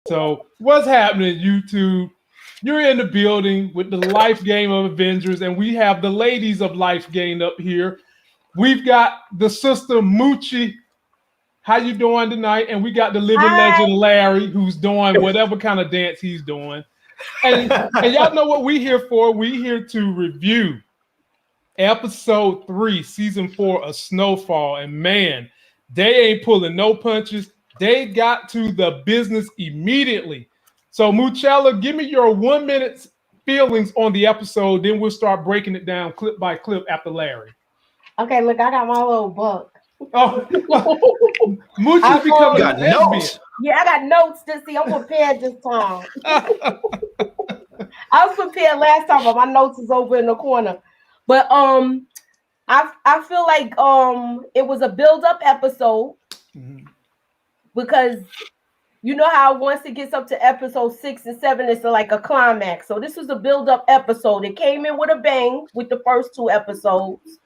So, what's happening, YouTube? You're in the building with the Life Game of Avengers, and we have the ladies of Life Game up here. We've got the sister Moochie. How you doing tonight? And we got the living Hi. legend Larry, who's doing whatever kind of dance he's doing. And y'all know what we here for. We here to review episode 3, season 4 of Snowfall. And man, they ain't pulling no punches. They got to the business immediately. So Muchella, give me your 1 minute feelings on the episode. Then we'll start breaking it down clip by clip after Larry. Okay, look, I got my little book. Oh, Moochie's becoming got notes. Yeah, I got notes to see. I'm prepared this time. I was prepared last time, but my notes is over in the corner. But I feel like it was a build-up episode because you know how once it gets up to episode 6 and 7, it's like a climax. So this was a build-up episode. It came in with a bang with the first 2 episodes,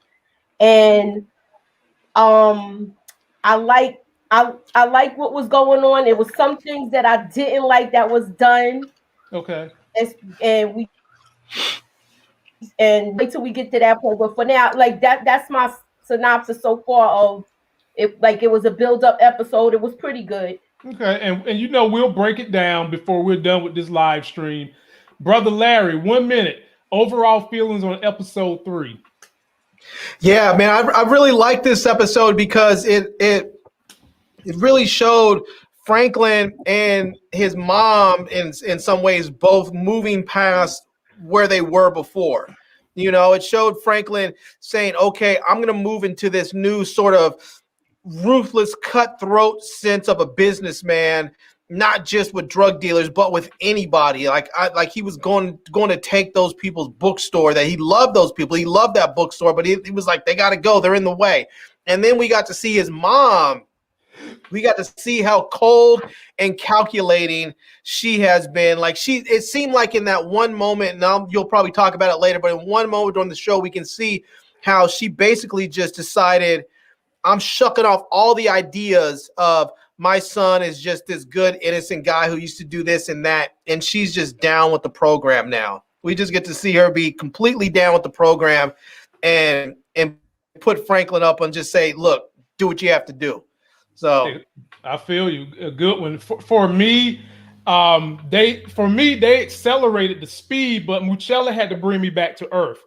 and I like what was going on. It was some things that I didn't like that was done. Okay. And wait till we get to that point. But for now, like that's my synopsis so far of it. Like it was a build-up episode. It was pretty good. Okay, and you know we'll break it down before we're done with this live stream. Brother Larry, 1 minute. Overall feelings on episode 3. Yeah, man, I really like this episode because it really showed Franklin and his mom in some ways both moving past where they were before. You know, it showed Franklin saying, okay, I'm going to move into this new sort of ruthless, cutthroat sense of a businessman, not just with drug dealers, but with anybody. Like he was going to take those people's bookstore that he loved those people. He loved that bookstore, but he was like, they got to go. They're in the way. And then we got to see his mom. We got to see how cold and calculating she has been. Like it seemed like in that one moment, now you'll probably talk about it later, but in one moment during the show, we can see how she basically just decided, I'm shucking off all the ideas of my son is just this good, innocent guy who used to do this and that. And she's just down with the program now. We just get to see her be completely down with the program and put Franklin up and just say, look, do what you have to do. So I feel you. A good one. For me, they accelerated the speed, but Muchella had to bring me back to earth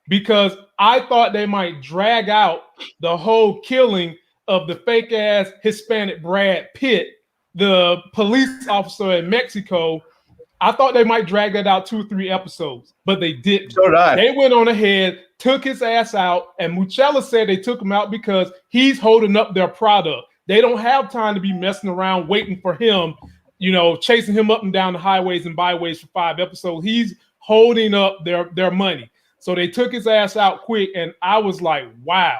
because I thought they might drag out the whole killing of the fake ass Hispanic Brad Pitt, the police officer in Mexico. I thought they might drag that out 2 or 3 episodes, but they didn't. So did I. They went on ahead, took his ass out, and Muchella said they took him out because he's holding up their product. They don't have time to be messing around waiting for him, you know, chasing him up and down the highways and byways for 5 episodes. He's holding up their money. So they took his ass out quick, and I was like, wow.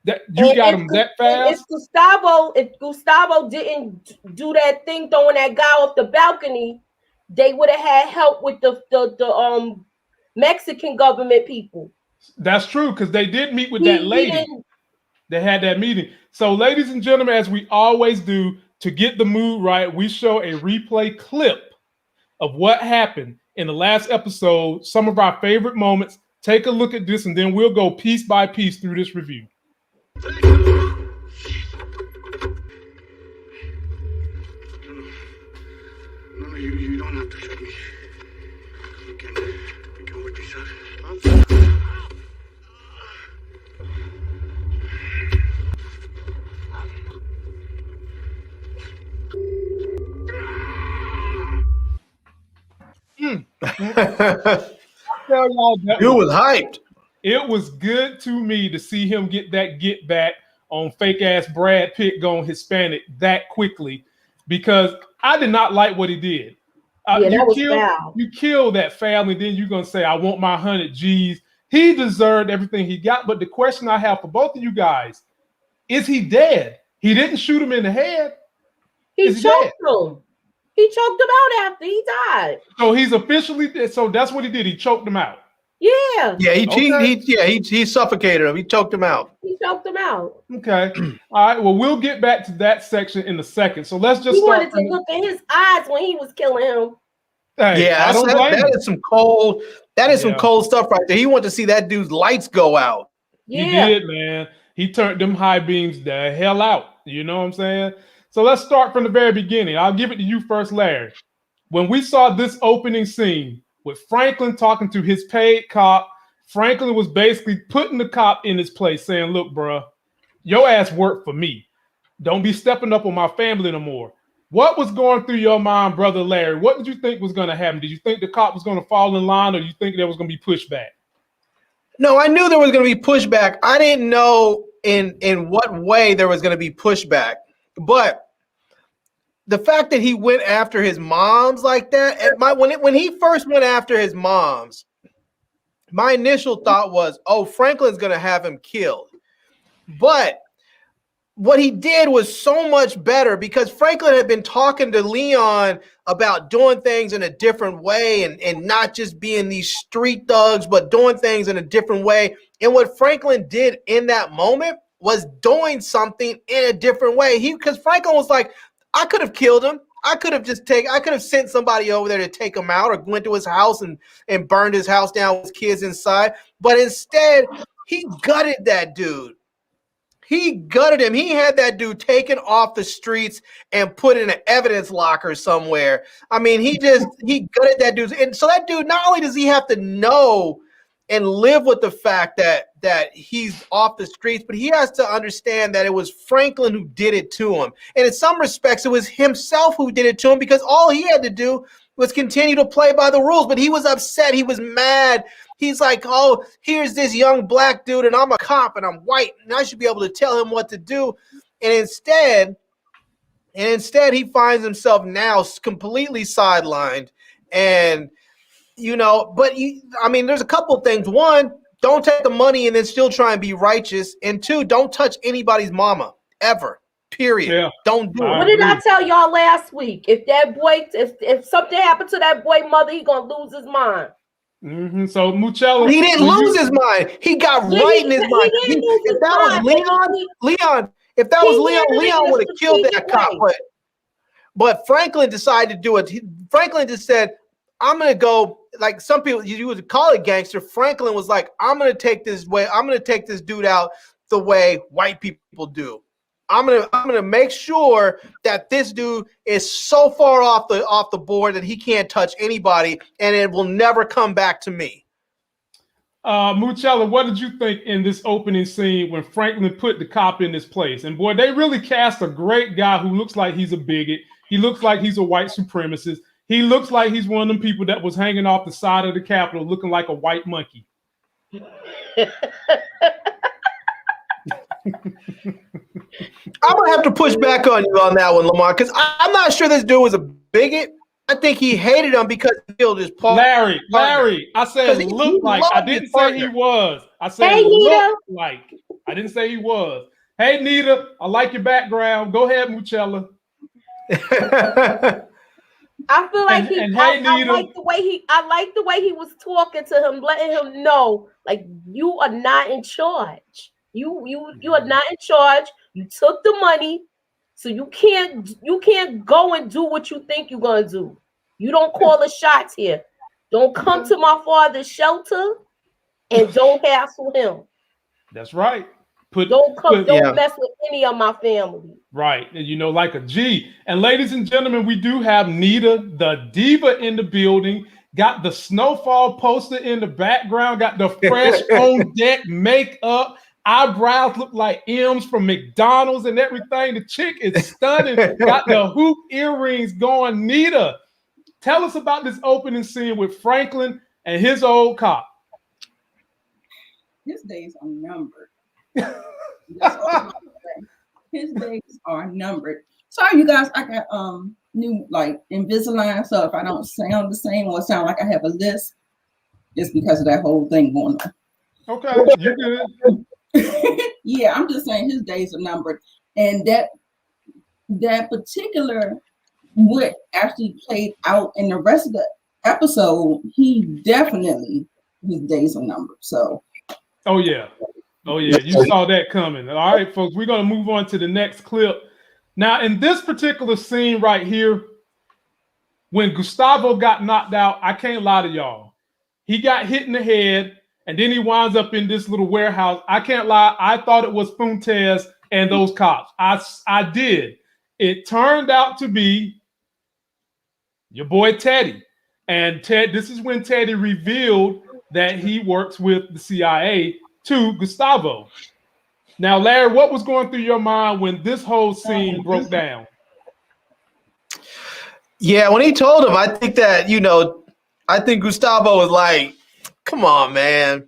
That you got him that fast? If Gustavo didn't do that thing throwing that guy off the balcony, they would have had help with the Mexican government people. That's true, because they did meet with that lady. They had that meeting. So, ladies and gentlemen, as we always do, to get the mood right, we show a replay clip of what happened in the last episode, some of our favorite moments. Take a look at this, and then we'll go piece by piece through this review. No, you don't have to hit me. We can work this out. You was hyped. It was good to me to see him get that get back on fake ass Brad Pitt going Hispanic that quickly, because I did not like what he did. You killed that family, then you're gonna say, I want my 100 G's. He deserved everything he got. But the question I have for both of you guys, is he dead? He didn't shoot him in the head. He choked him. He choked him out after he died. So he's officially dead. So that's what he did. He choked him out. Yeah, Yeah, Okay. he suffocated him. He choked him out. he choked him out. Okay. All right. Well, we'll get back to that section in a second. So let's just He start wanted to from look in his eyes when he was killing him. Hey, Yeah, I don't blame that him. is some cold. That is some Yeah, cold stuff right there. He wanted to see that dude's lights go out. he Yeah. did, man. He turned them high beams the hell out. You know what I'm saying? So let's start from the very beginning. I'll give it to you first, Larry. When we saw this opening scene with Franklin talking to his paid cop, Franklin was basically putting the cop in his place, saying, "Look, bro, your ass worked for me. Don't be stepping up on my family no more." What was going through your mind, brother Larry? What did you think was going to happen? Did you think the cop was going to fall in line, or do you think there was going to be pushback? No, I knew there was going to be pushback. I didn't know in what way there was going to be pushback. But the fact that he went after his moms like that, when he first went after his moms, my initial thought was, oh, Franklin's going to have him killed. But what he did was so much better because Franklin had been talking to Leon about doing things in a different way and not just being these street thugs, but doing things in a different way. And what Franklin did in that moment was doing something in a different way. Because Franklin was like, I could have killed him. I could have sent somebody over there to take him out or went to his house and burned his house down with his kids inside. But instead, he gutted that dude. He gutted him. He had that dude taken off the streets and put in an evidence locker somewhere. I mean, he gutted that dude. And so that dude, not only does he have to know and live with the fact that he's off the streets, but he has to understand that it was Franklin who did it to him. And in some respects, it was himself who did it to him because all he had to do was continue to play by the rules. But he was upset. He was mad. He's like, oh, here's this young black dude, and I'm a cop, and I'm white, and I should be able to tell him what to do. And instead, he finds himself now completely sidelined. And, there's a couple of things. One, don't take the money and then still try and be righteous. And two, don't touch anybody's mama, ever, period. Yeah. Don't do it. What did I tell y'all last week? If that boy, if something happened to that boy mother, he gonna lose his mind. Mm-hmm. So Muchello, he didn't lose his mind. He got right in his mind. If that was Leon would have killed that cop. But Franklin decided to do it. Franklin just said, I'm going to go, like some people, you would call it gangster. Franklin was like, I'm going to take this dude out the way white people do. I'm gonna make sure that this dude is so far off the board that he can't touch anybody, and it will never come back to me. Muchello, what did you think in this opening scene when Franklin put the cop in his place? And boy, they really cast a great guy who looks like he's a bigot. He looks like he's a white supremacist. He looks like he's one of them people that was hanging off the side of the Capitol looking like a white monkey. I'm gonna have to push back on you on that one, Lamar, because I'm not sure this dude was a bigot. I think he hated him because he killed his partner. Larry, I said looked like. I didn't say he was. I said hey, looked like. I didn't say he was. Hey, Nita, I like your background. Go ahead, Muchello. I feel like I like the way he was talking to him, letting him know, like, you are not in charge. You are not in charge. You took the money, so you can't go and do what you think you're gonna do. You don't call the shots here. Don't come to my father's shelter and don't hassle him. That's right. Don't mess with any of my family. Right. And like a G. And ladies and gentlemen, we do have Nita, the diva, in the building. Got the Snowfall poster in the background. Got the fresh on deck makeup. Eyebrows look like M's from McDonald's and everything. The chick is stunning. Got the hoop earrings going. Nita, tell us about this opening scene with Franklin and his old cop. His days are numbered. That's all I'm saying. His days are numbered. Sorry, you guys. I got new Invisalign, so if I don't sound the same or sound like I have a lisp, it's because of that whole thing going on. Okay, you good. Yeah, I'm just saying his days are numbered, and that particular what actually played out in the rest of the episode, he definitely his days are numbered. So. Oh yeah, you saw that coming. All right, folks, we're gonna move on to the next clip. Now, in this particular scene right here, when Gustavo got knocked out, I can't lie to y'all. He got hit in the head, and then he winds up in this little warehouse. I can't lie. I thought it was Fuentes and those cops. I did. It turned out to be your boy Teddy. And this is when Teddy revealed that he works with the CIA to Gustavo. Now, Larry, what was going through your mind when this whole scene broke down? Yeah, when he told him, I think that, I think Gustavo was like, come on, man.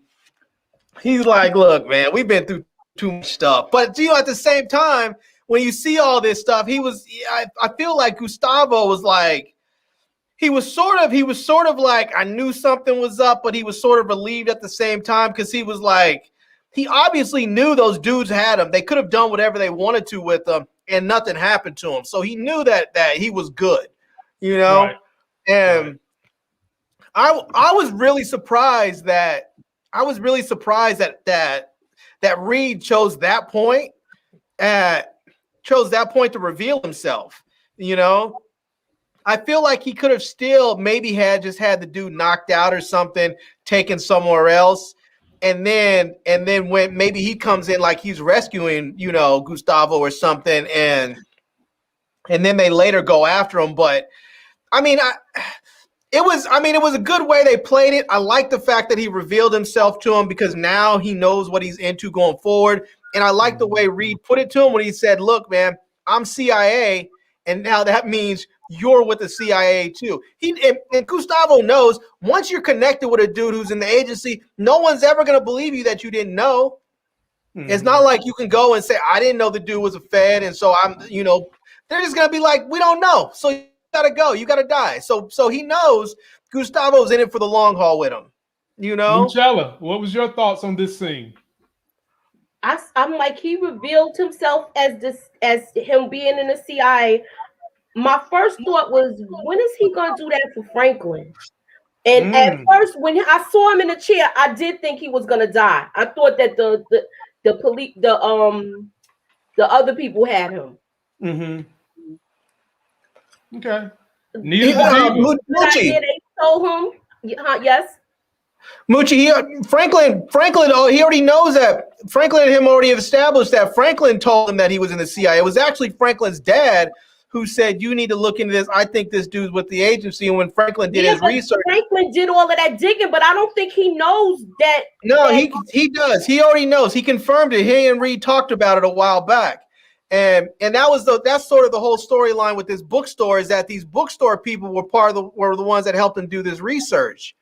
He's like, look, man, we've been through too much stuff. But, at the same time, when you see all this stuff, I feel like Gustavo was like, he was sort of like, I knew something was up, but he was sort of relieved at the same time because he was like, he obviously knew those dudes had him. They could have done whatever they wanted to with him, and nothing happened to him. So he knew that he was good, Right. And I was really surprised that that Reed chose that point to reveal himself. I feel like he could have still maybe had the dude knocked out or something, taken somewhere else. And then when maybe he comes in like he's rescuing, Gustavo or something, and then they later go after him. But it was a good way they played it. I like the fact that he revealed himself to him because now he knows what he's into going forward. And I like the way Reed put it to him when he said, look, man, I'm CIA. And now that means you're with the CIA too. And Gustavo knows once you're connected with a dude who's in the agency, no one's ever going to believe you that you didn't know. Mm-hmm. It's not like you can go and say, I didn't know the dude was a Fed. And so they're just going to be like, we don't know. So you got to go. You got to die. So he knows Gustavo's in it for the long haul with him. Lucella, what was your thoughts on this scene? I'm like, he revealed himself as him being in the CIA. My first thought was, when is he going to do that for Franklin? And at first, when I saw him in the chair, I did think he was going to die. I thought that the police, the other people had him. Mm-hmm. Okay. Moochie. They told him. Yes. Moochie, Franklin, he already knows that. Franklin and him already have established that. Franklin told him that he was in the CIA. It was actually Franklin's dad who said, you need to look into this. I think this dude's with the agency. And when Franklin did his research. Franklin did all of that digging, but I don't think he knows that. No, he does. He already knows. He confirmed it. He and Reed talked about it a while back. And that's sort of the whole storyline with this bookstore, is that these bookstore people were the ones that helped him do this research.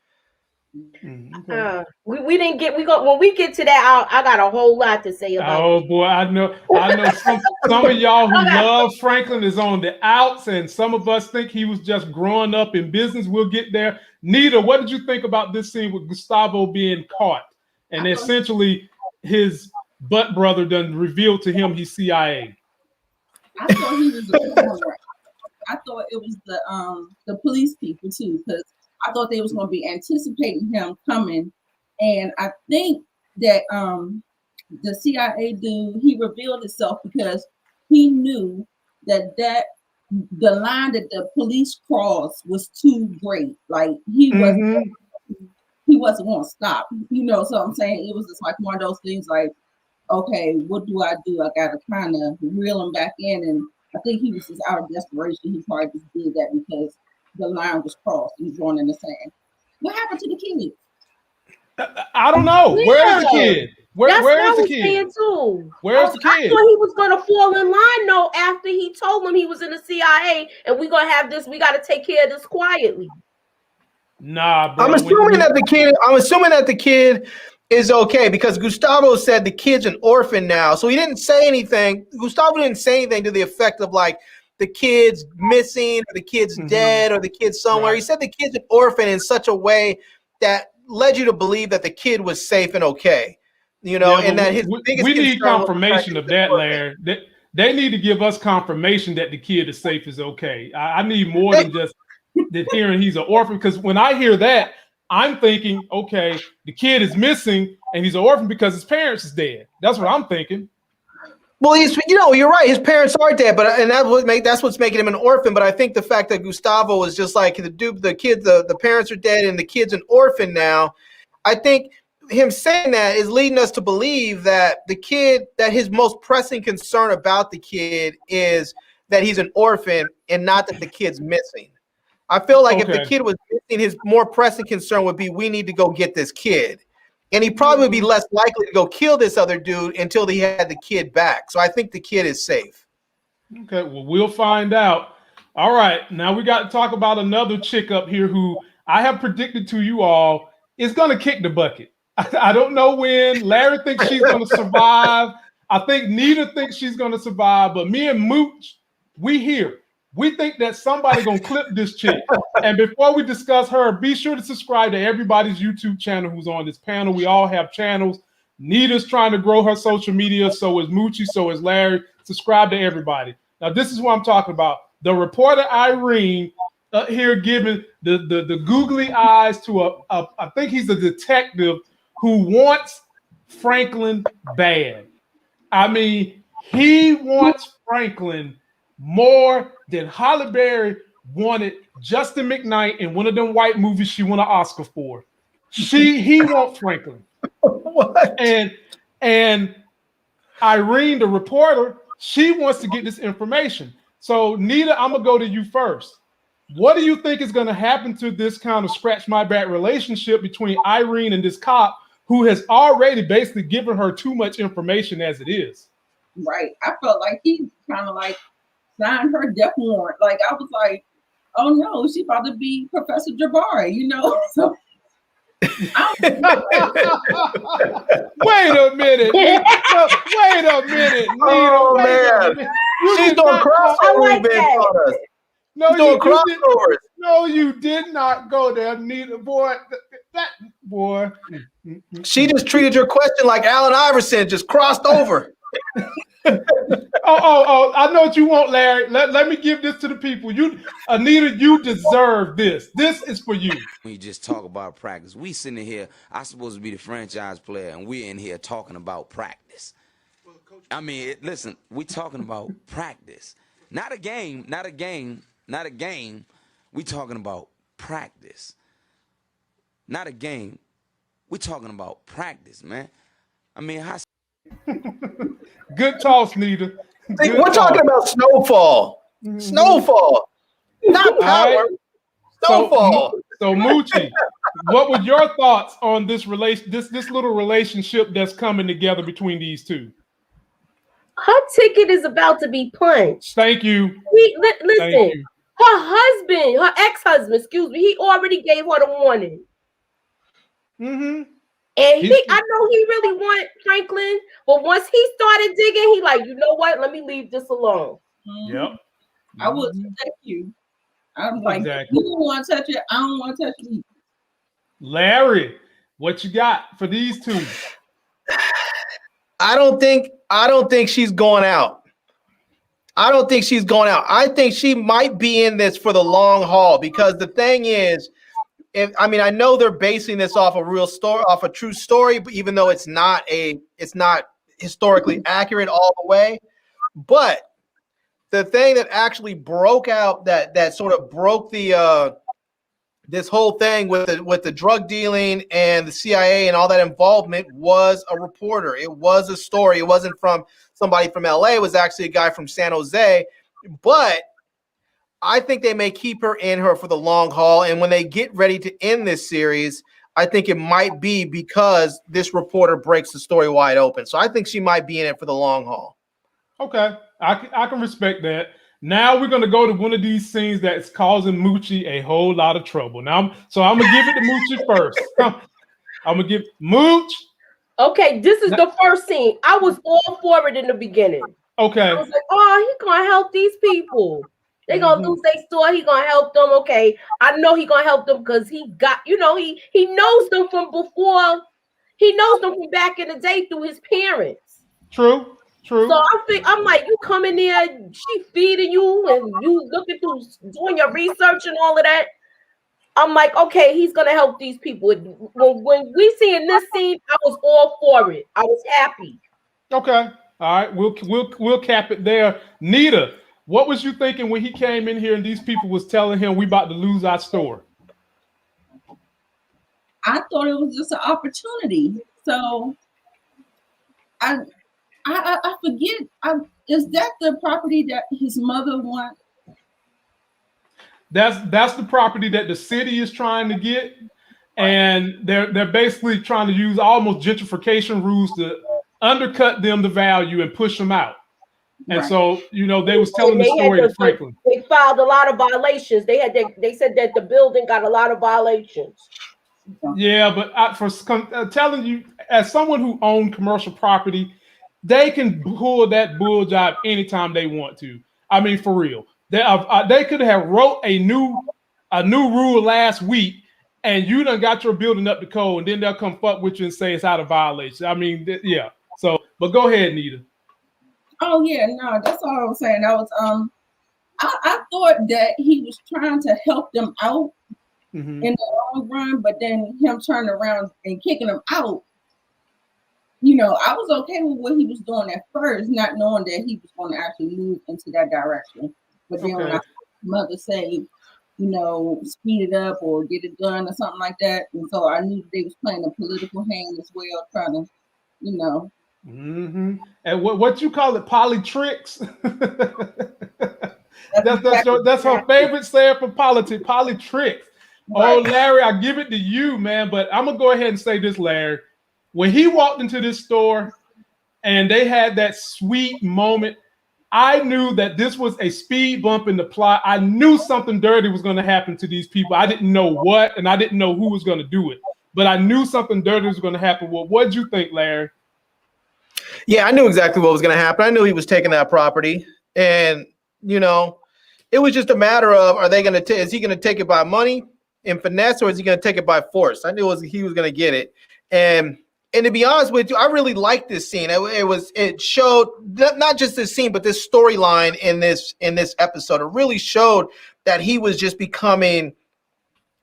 Okay. We didn't get. When we get to that, I got a whole lot to say about. Oh boy, I know. Some of y'all who love Franklin is on the outs, and some of us think he was just growing up in business. We'll get there. Nita, what did you think about this scene with Gustavo being caught and essentially his butt brother done revealed to him he's CIA? I thought he was. I thought it was the police people too, because I thought they was going to be anticipating him coming, and I think that the CIA dude, he revealed himself because he knew that the line that the police crossed was too great. Like he wasn't going to stop. So I'm saying it was just like one of those things. Like, okay, what do? I got to kind of reel him back in, and I think he was just out of desperation. He probably just did that because the line was crossed. He's drawn in the sand. What happened to the kid? I don't know. Yeah. Where is the kid? Where is the kid? Where's the kid? I thought he was gonna fall in line though after he told him he was in the CIA and we're gonna have this. We got to take care of this quietly. Nah, bro. I'm assuming that the kid is okay because Gustavo said the kid's an orphan now, so he didn't say anything. Gustavo didn't say anything to the effect of like, the kid's missing, or the kid's dead, or the kid's somewhere. Right. He said the kid's an orphan in such a way that led you to believe that the kid was safe and okay. And that his biggest we need confirmation of that, Larry. They need to give us confirmation that the kid is safe, is okay. I need more than just hearing he's an orphan, because when I hear that, I'm thinking, okay, the kid is missing and he's an orphan because his parents is dead. That's what I'm thinking. Well, you're right. His parents are dead, but that's what's making him an orphan. But I think the fact that Gustavo is just like the parents are dead and the kid's an orphan now. I think him saying that is leading us to believe that that his most pressing concern about the kid is that he's an orphan and not that the kid's missing. I feel like if the kid was missing, his more pressing concern would be, we need to go get this kid. And he'd probably be less likely to go kill this other dude until he had the kid back. So I think the kid is safe. Okay, well, we'll find out. All right, now we got to talk about another chick up here who I have predicted to you all is going to kick the bucket. I don't know when. Larry thinks she's going to survive. I think Nita thinks she's going to survive. But me and Mooch, we here. We think that somebody going to clip this chick. And before we discuss her, be sure to subscribe to everybody's YouTube channel who's on this panel. We all have channels. Nita's trying to grow her social media. So is Moochie. So is Larry. Subscribe to everybody. Now, this is what I'm talking about. The reporter Irene here giving the googly eyes to I think he's a detective who wants Franklin bad. I mean, he wants Franklin more than Halle Berry wanted Justin McKnight in one of them white movies she won an Oscar for. He wants Franklin. What? And Irene, the reporter, she wants to get this information. So Nita, I'm gonna go to you first. What do you think is going to happen to this kind of scratch my back relationship between Irene and this cop who has already basically given her too much information as it is? Right. I felt like he kind of like signed her death warrant. Like I was like, oh no, she's about to be Professor Jabari, you know? So Wait a minute. Wait a minute. Oh, Nita, man. She's doing crossover events on us. No, crossovers. You did not go there, Nita. Boy, that boy. She just treated your question like Allen Iverson, just crossed over. Oh, I know what you want, Larry. Let me give this to the people. Anita, you deserve this. This is for you. We just talk about practice. We sitting here, I'm supposed to be the franchise player, and we're in here talking about practice. I mean, listen, we talking about practice. Not a game. We talking about practice. Not a game. We talking about practice, man. I mean, how... Good toss, Nita. We're talking about Snowfall. Mm-hmm. Snowfall. Not Power. Right. Snowfall. So Moochie, what were your thoughts on this little relationship that's coming together between these two? Her ticket is about to be punched. Thank you. Listen, her ex-husband, he already gave her the warning. Mm-hmm. And I know he really want Franklin, but once he started digging, he like, you know what? Let me leave this alone. Mm-hmm. Yep. I would protect you. I'm like, exactly. You don't want to touch it. I don't want to touch you. Larry, what you got for these two? I don't think she's going out. I think she might be in this for the long haul, because the thing is, I know they're basing this off a true story, but even though it's not historically accurate all the way. But the thing that actually broke out, that sort of broke the this whole thing with the drug dealing and the CIA and all that involvement, was a reporter. It was a story. It wasn't from somebody from LA. It was actually a guy from San Jose. But I think they may keep her in her for the long haul. And when they get ready to end this series, I think it might be because this reporter breaks the story wide open. So I think she might be in it for the long haul. Okay. I can respect that. Now we're going to go to one of these scenes that's causing Moochie a whole lot of trouble. I'm going to give it to Moochie first. I'm going to give Mooch. Okay, this is the first scene. I was all for it in the beginning. Okay. I was like, oh, he's going to help these people. They're going to lose their store. He's going to help them. Okay. I know he's going to help them because he got, he knows them from before. He knows them from back in the day through his parents. True. So I'm like, you come in there, she feeding you and you looking through, doing your research and all of that. I'm like, okay, he's gonna help these people. When we see in this scene, I was all for it. I was happy. Okay. All right. We'll cap it there. Nita, what was you thinking when he came in here and these people was telling him we about to lose our store? I thought it was just an opportunity. So I forget. Is that the property that his mother wants? That's the property that the city is trying to get, and they're basically trying to use almost gentrification rules to undercut them the value and push them out. And Right. so, they was telling the story to Franklin. They filed a lot of violations. They said that the building got a lot of violations. Yeah, but telling you, as someone who owned commercial property, they can pull that bull job anytime they want to. I mean, for real. They could have wrote a new rule last week, and you done got your building up to code, and then they'll come fuck with you and say it's out of violation. I mean, yeah. So, but go ahead, Nita. Oh yeah, no, that's all I was saying. I was I thought that he was trying to help them out in the long run, but then him turning around and kicking them out. I was okay with what he was doing at first, not knowing that he was going to actually move into that direction. But then when I mother say, speed it up or get it done or something like that, and so I knew they was playing a political hand as well, trying to, And what you call it, polytricks? that's her favorite saying for politics, polytricks. Right. Oh, Larry, I give it to you, man. But I'm gonna go ahead and say this, Larry. When he walked into this store and they had that sweet moment, I knew that this was a speed bump in the plot. I knew something dirty was going to happen to these people. I didn't know what, and I didn't know who was going to do it. But I knew something dirty was going to happen. Well, what did you think, Larry? Yeah, I knew exactly what was going to happen. I knew he was taking that property. And, it was just a matter of, is he going to take it by money and finesse, or is he going to take it by force? I knew he was going to get it. And to be honest with you, I really liked this scene. It showed not just this scene, but this storyline in this episode. It really showed that he was just becoming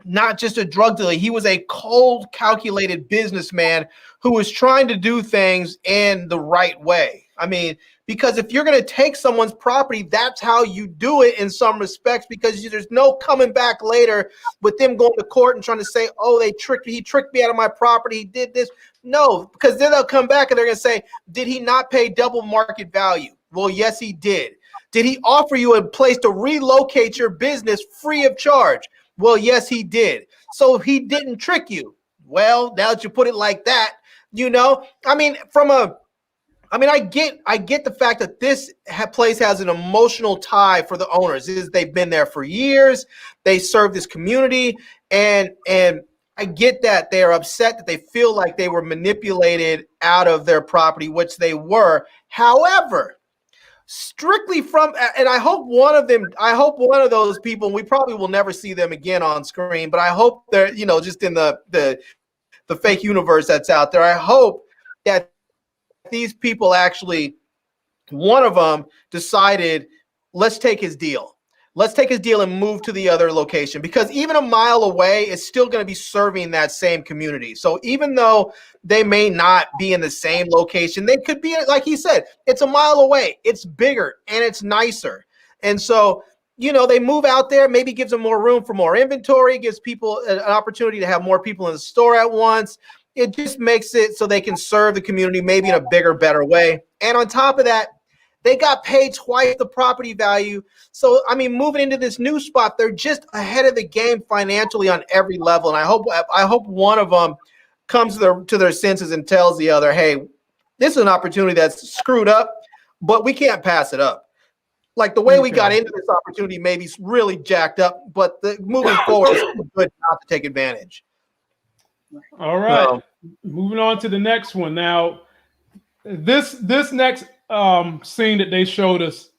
not just a drug dealer. He was a cold, calculated businessman who was trying to do things in the right way. I mean, because if you're going to take someone's property, that's how you do it in some respects, because there's no coming back later with them going to court and trying to say, oh, he tricked me out of my property. He did this. No, because then they'll come back and they're going to say, did he not pay double market value? Well, yes, he did. Did he offer you a place to relocate your business free of charge? Well, yes, he did. So he didn't trick you. Well, now that you put it like that, I get the fact that this place has an emotional tie for the owners. They've been there for years. They serve this community, and I get that they are upset that they feel like they were manipulated out of their property, which they were. However, strictly from, and I hope one of those people, we probably will never see them again on screen, but I hope they're, just in the fake universe that's out there. I hope that these people actually, one of them decided, let's take his deal. Let's take his deal and move to the other location, because even a mile away is still going to be serving that same community. So even though they may not be in the same location, they could be, like he said, it's a mile away. It's bigger and it's nicer. And so, they move out there, maybe gives them more room for more inventory, gives people an opportunity to have more people in the store at once. It just makes it so they can serve the community maybe in a bigger, better way. And on top of that, they got paid twice the property value. So, moving into this new spot, they're just ahead of the game financially on every level. And I hope one of them comes to their senses and tells the other, hey, this is an opportunity that's screwed up, but we can't pass it up. Like the way we got into this opportunity maybe really jacked up, but moving forward, it's good not to take advantage. All right. Moving on to the next one. Now, this next scene that they showed us,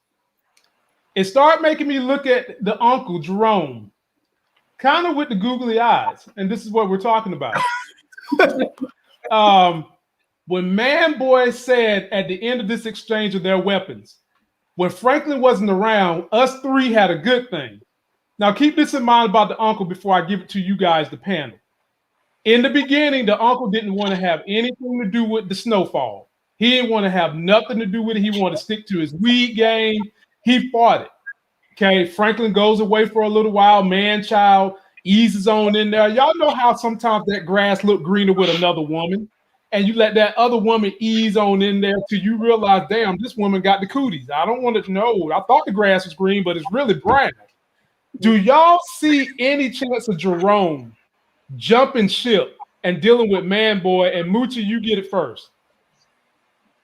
it started making me look at the uncle, Jerome, kind of with the googly eyes. And this is what we're talking about. When Man Boy said at the end of this exchange of their weapons, when Franklin wasn't around, us three had a good thing. Now keep this in mind about the uncle before I give it to you guys, the panel. In the beginning, the uncle didn't want to have anything to do with the Snowfall. He didn't want to have nothing to do with it. He wanted to stick to his weed game. He fought it. Okay, Franklin goes away for a little while. Man-child eases on in there. Y'all know how sometimes that grass look greener with another woman, and you let that other woman ease on in there till you realize, damn, this woman got the cooties. I don't want to know. I thought the grass was green, but it's really brown. Do y'all see any chance of Jerome jumping ship and dealing with Man Boy? And Moochie, you get it first.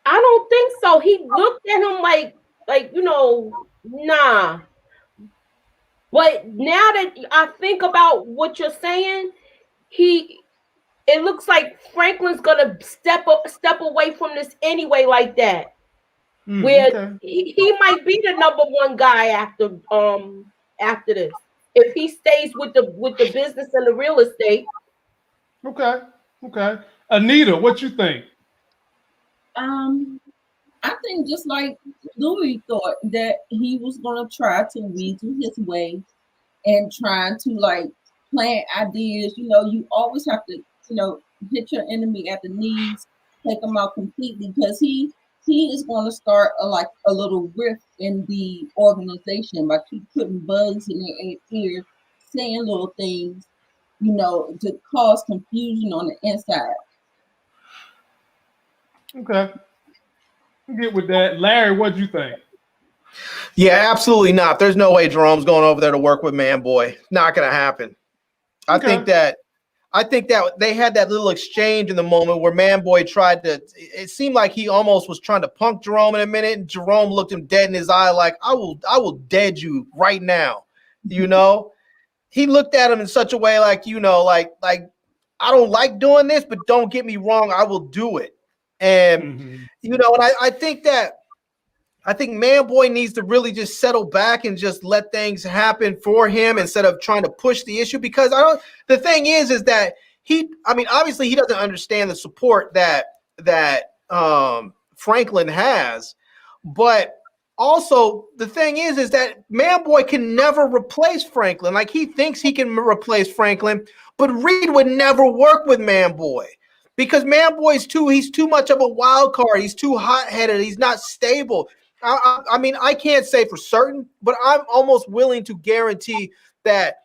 I don't think so. He looked at him like nah. But now that I think about what you're saying, it looks like Franklin's gonna step away from this anyway, like that. Where he might be the number one guy after this, if he stays with the business and the real estate. Okay. Anita, what you think? I think just like Louis thought that he was gonna try to weasel his way and try to like plant ideas. You always have to, hit your enemy at the knees, take them out completely, because he is going to start a little rift in the organization by keep putting bugs in their ears, saying little things, to cause confusion on the inside. Okay. Get with that. Larry, what do you think? Yeah, absolutely not. There's no way Jerome's going over there to work with Man Boy. Not going to happen. I think that they had that little exchange in the moment where Man Boy tried to. It seemed like he almost was trying to punk Jerome in a minute, and Jerome looked him dead in his eye, like I will dead you right now. He looked at him in such a way, like like I don't like doing this, but don't get me wrong, I will do it. And and I think Man Boy needs to really just settle back and just let things happen for him instead of trying to push the issue, because the thing is that obviously he doesn't understand the support that Franklin has, but also the thing is that Man Boy can never replace Franklin. Like, he thinks he can replace Franklin, but Reed would never work with Man Boy. Because Man Boy's he's too much of a wild card. He's too hot-headed. He's not stable. I can't say for certain, but I'm almost willing to guarantee that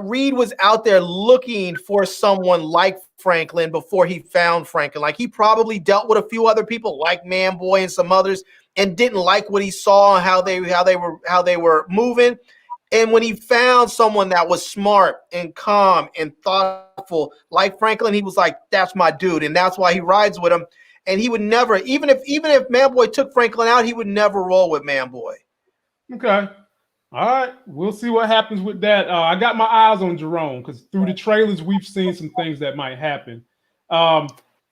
Reed was out there looking for someone like Franklin before he found Franklin. Like, he probably dealt with a few other people like Man Boy and some others and didn't like what he saw and how they were moving. And when he found someone that was smart and calm and thoughtful like Franklin, he was like, that's my dude. And that's why he rides with him. And he would never, even if Man Boy took Franklin out, he would never roll with Man Boy. Okay. All right. We'll see what happens with that. I got my eyes on Jerome because through the trailers, we've seen some things that might happen.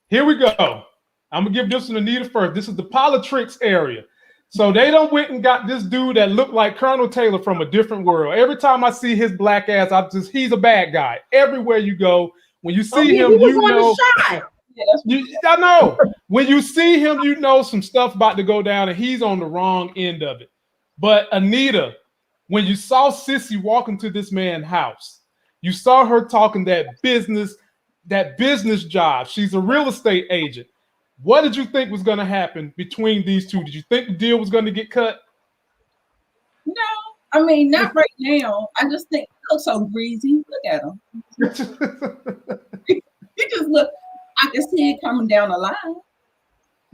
Here we go. I'm going to give this to Anita first. This is the politics area. So they done went and got this dude that looked like Colonel Taylor from a different world. Every time I see his black ass, he's a bad guy. Everywhere you go, when you see him, I know. When you see him, you know some stuff about to go down, and he's on the wrong end of it. But Anita, when you saw Sissy walk into this man's house, you saw her talking that business job. She's a real estate agent. What did you think was going to happen between these two? Did you think the deal was going to get cut? No, I mean, not right now. I just think he looks so greasy. Look at him. He just look. I can see it coming down the line.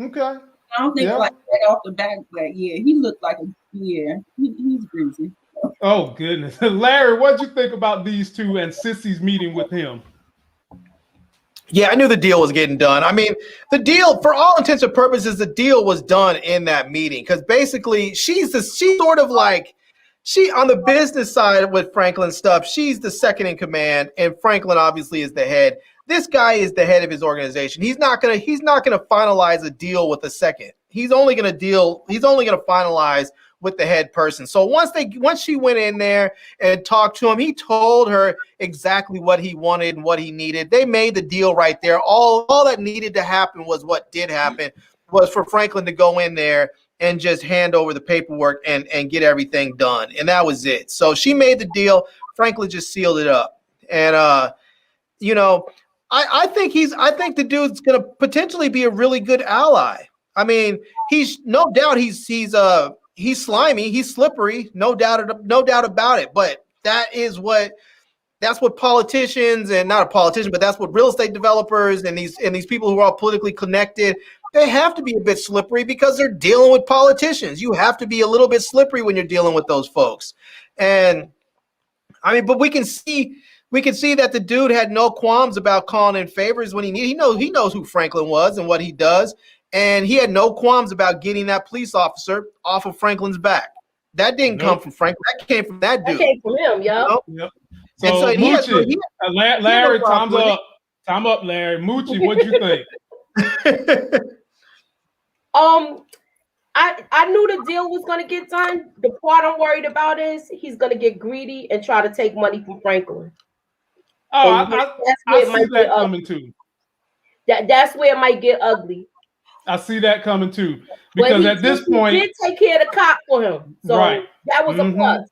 Okay. I don't think like right off the back, but yeah, he looked like he's greasy. Oh goodness, Larry, what did you think about these two and Sissy's meeting with him? Yeah, I knew the deal was getting done. I mean, the deal, for all intents and purposes, the deal was done in that meeting, because basically she's sort of like, she on the business side with Franklin stuff, she's the second in command, and Franklin obviously is the head. This guy is the head of his organization. He's not gonna finalize a deal with the second. He's only gonna finalize with the head person. So once she went in there and talked to him, he told her exactly what he wanted and what he needed. They made the deal right there. All that needed to happen was what did happen, was for Franklin to go in there and just hand over the paperwork and get everything done. And that was it. So she made the deal. Franklin just sealed it up. And you know, I think the dude's gonna potentially be a really good ally. I mean, he's no doubt he's slimy, he's slippery, no doubt about it. But that's what politicians, and not a politician, but that's what real estate developers and these people who are all politically connected, they have to be a bit slippery because they're dealing with politicians. You have to be a little bit slippery when you're dealing with those folks. And I mean, but we can see that the dude had no qualms about calling in favors when he needed. He knows who Franklin was and what he does, and he had no qualms about getting that police officer off of Franklin's back. That didn't come from Franklin. That came from that dude. That came from him, yo. Yep. So Moochie, Larry, time's up. Time up, Larry. Moochie, what'd you think? I knew the deal was gonna get done. The part I'm worried about is he's gonna get greedy and try to take money from Franklin. Oh, I see that coming too. That's where it might get ugly. I see that coming too. Because at this point, he did take care of the cop for him. So that was a plus.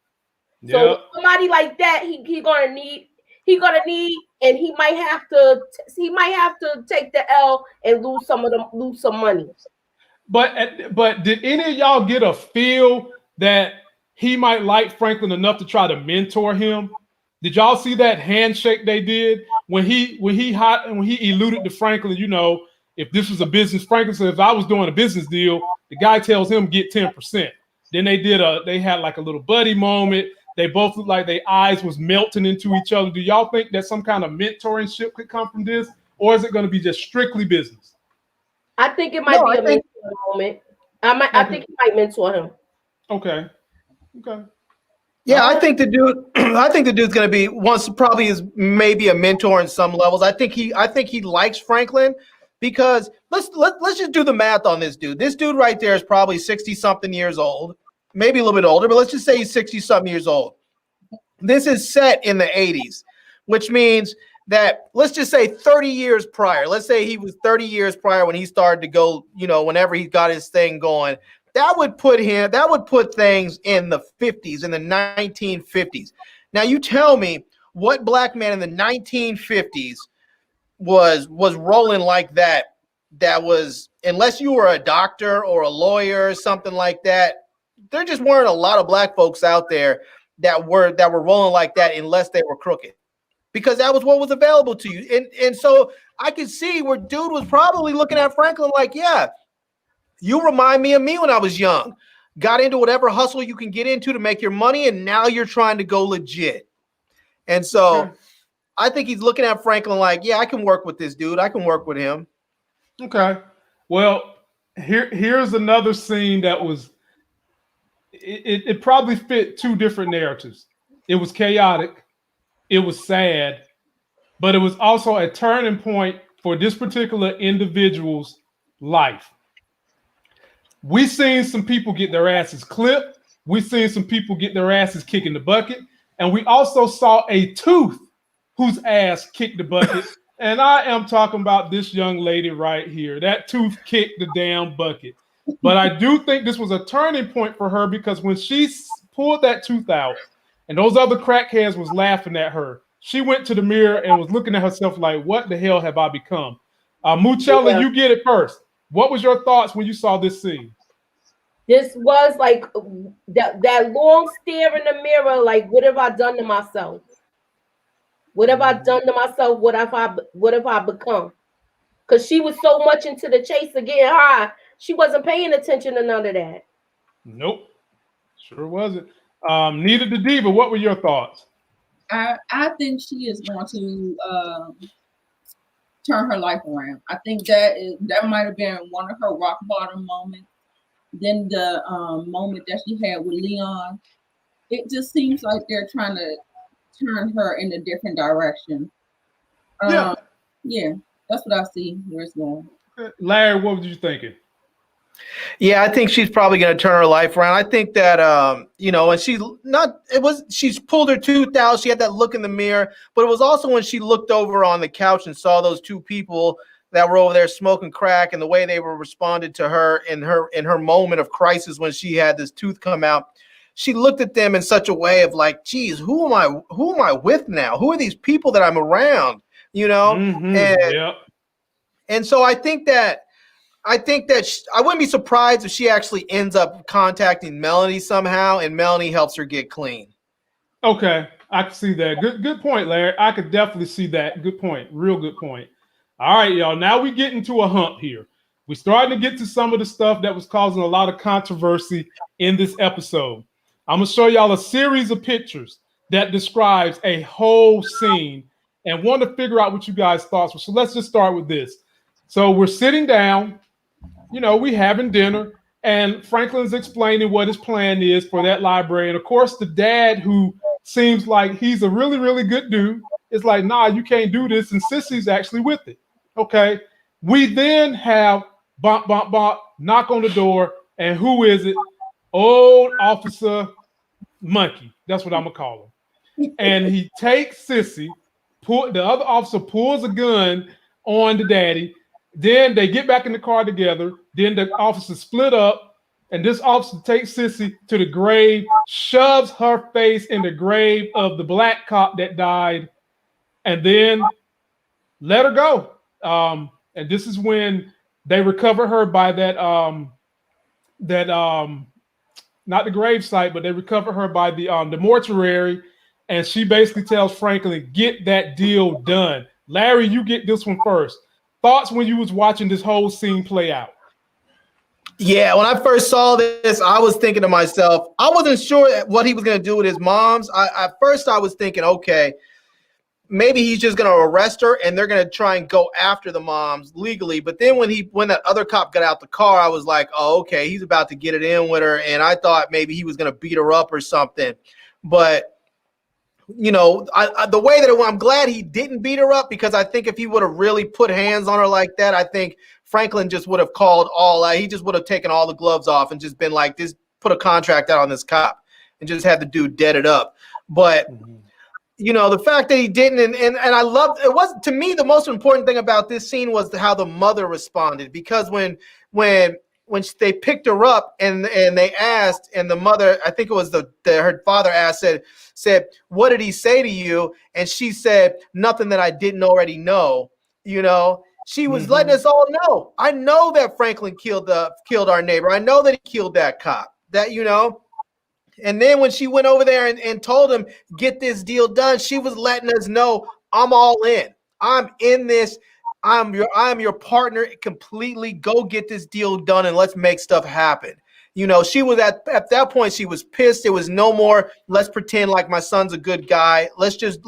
So somebody like that, he gonna need, and he might have to take the L and lose some money. But did any of y'all get a feel that he might like Franklin enough to try to mentor him? Did y'all see that handshake they did when he alluded to Franklin? You know, if this was a business, Franklin said, if I was doing a business deal, the guy tells him get 10%. Then they had like a little buddy moment. They both looked like their eyes was melting into each other. Do y'all think that some kind of mentorship could come from this, or is it going to be just strictly business? I think it might be a mentor moment. I think he might mentor him. Okay. Yeah, I think the dude's going to be probably is maybe a mentor in some levels. I think he likes Franklin because let's just do the math on this dude. This dude right there is probably 60-something years old, maybe a little bit older, but let's just say he's 60-something years old. This is set in the 80s, which means that let's just say 30 years prior. Let's say he was 30 years prior when he started to go, whenever he got his thing going. That would put things in the 50s, in the 1950s. Now you tell me what black man in the 1950s was rolling like that. That was, unless you were a doctor or a lawyer or something like that, there just weren't a lot of black folks out there that were rolling like that unless they were crooked, because that was what was available to you. And so I could see where dude was probably looking at Franklin like, yeah, you remind me of me when I was young. Got into whatever hustle you can get into to make your money, and now you're trying to go legit. And so I think he's looking at Franklin like, yeah, I can work with this dude. I can work with him. Okay. Well, here's another scene that was it probably fit two different narratives. It was chaotic, it was sad, but it was also a turning point for this particular individual's life. We seen some people get their asses clipped. We seen some people get their asses kicked in the bucket. And we also saw a tooth whose ass kicked the bucket. And I am talking about this young lady right here. That tooth kicked the damn bucket. But I do think this was a turning point for her, because when she pulled that tooth out and those other crackheads was laughing at her, she went to the mirror and was looking at herself like, what the hell have I become? Muchella, you get it first. What was your thoughts when you saw this scene? This was like that long stare in the mirror, like, what have I done to myself? What have I done to myself? What have I become? Because she was so much into the chase of getting high, she wasn't paying attention to none of that. Nope, sure wasn't. Nita the Diva, what were your thoughts? I think she is going to turn her life around. I think that might have been one of her rock bottom moments. Then the moment that she had with Leon, it just seems like they're trying to turn her in a different direction. Yeah, that's what I see where it's going. Larry, what were you thinking? Yeah, I think she's probably going to turn her life around. I think that, and she's pulled her tooth out. She had that look in the mirror, but it was also when she looked over on the couch and saw those two people that were over there smoking crack, and the way they were responded to her in her moment of crisis when she had this tooth come out. She looked at them in such a way of like, geez, who am I with now? Who are these people that I'm around? You know? And so I think that I wouldn't be surprised if she actually ends up contacting Melanie somehow, and Melanie helps her get clean. Okay, I can see that. Good point, Larry. I could definitely see that. Good point. Real good point. All right, y'all. Now we get into a hump here. We're starting to get to some of the stuff that was causing a lot of controversy in this episode. I'm going to show y'all a series of pictures that describes a whole scene and want to figure out what you guys' thoughts were. So let's just start with this. So we're sitting down, we having dinner, and Franklin's explaining what his plan is for that library. And of course, the dad, who seems like he's a really, really good dude, is like, nah, you can't do this. And Sissy's actually with it. Okay. We then have bump, bump, bump, knock on the door. And who is it? Old Officer Monkey. That's what I'm going to call him. And he takes Sissy, the other officer pulls a gun on the daddy. Then they get back in the car together. Then the officers split up. And this officer takes Sissy to the grave, shoves her face in the grave of the black cop that died, and then let her go. And this is when they recover her by that not the grave site, but they recover her by the mortuary. And she basically tells Franklin, get that deal done. Larry, you get this one first. Thoughts when you was watching this whole scene play out? Yeah, when I first saw this, I was thinking to myself, I wasn't sure what he was going to do with his moms. At first I was thinking, okay, maybe he's just going to arrest her and they're going to try and go after the moms legally. But then when that other cop got out the car, I was like, oh, okay, he's about to get it in with her. And I thought maybe he was going to beat her up or something. But the way that it went, I'm glad he didn't beat her up, because I think if he would have really put hands on her like that, I think Franklin just would have called all out. He just would have taken all the gloves off and just been like, just put a contract out on this cop and just had the dude deaded up. But, the fact that he didn't, and I loved it, was, to me, the most important thing about this scene was how the mother responded, because when they picked her up and they asked, and the mother, I think it was her father asked, said, what did he say to you? And she said, nothing that I didn't already know. She was letting us all know. I know that Franklin killed our neighbor. I know that he killed that cop. And then when she went over there and told him, get this deal done, she was letting us know, I'm all in. I'm in this. I'm your partner completely. Go get this deal done and let's make stuff happen. She was at that point, she was pissed. It was no more, let's pretend like my son's a good guy. Let's just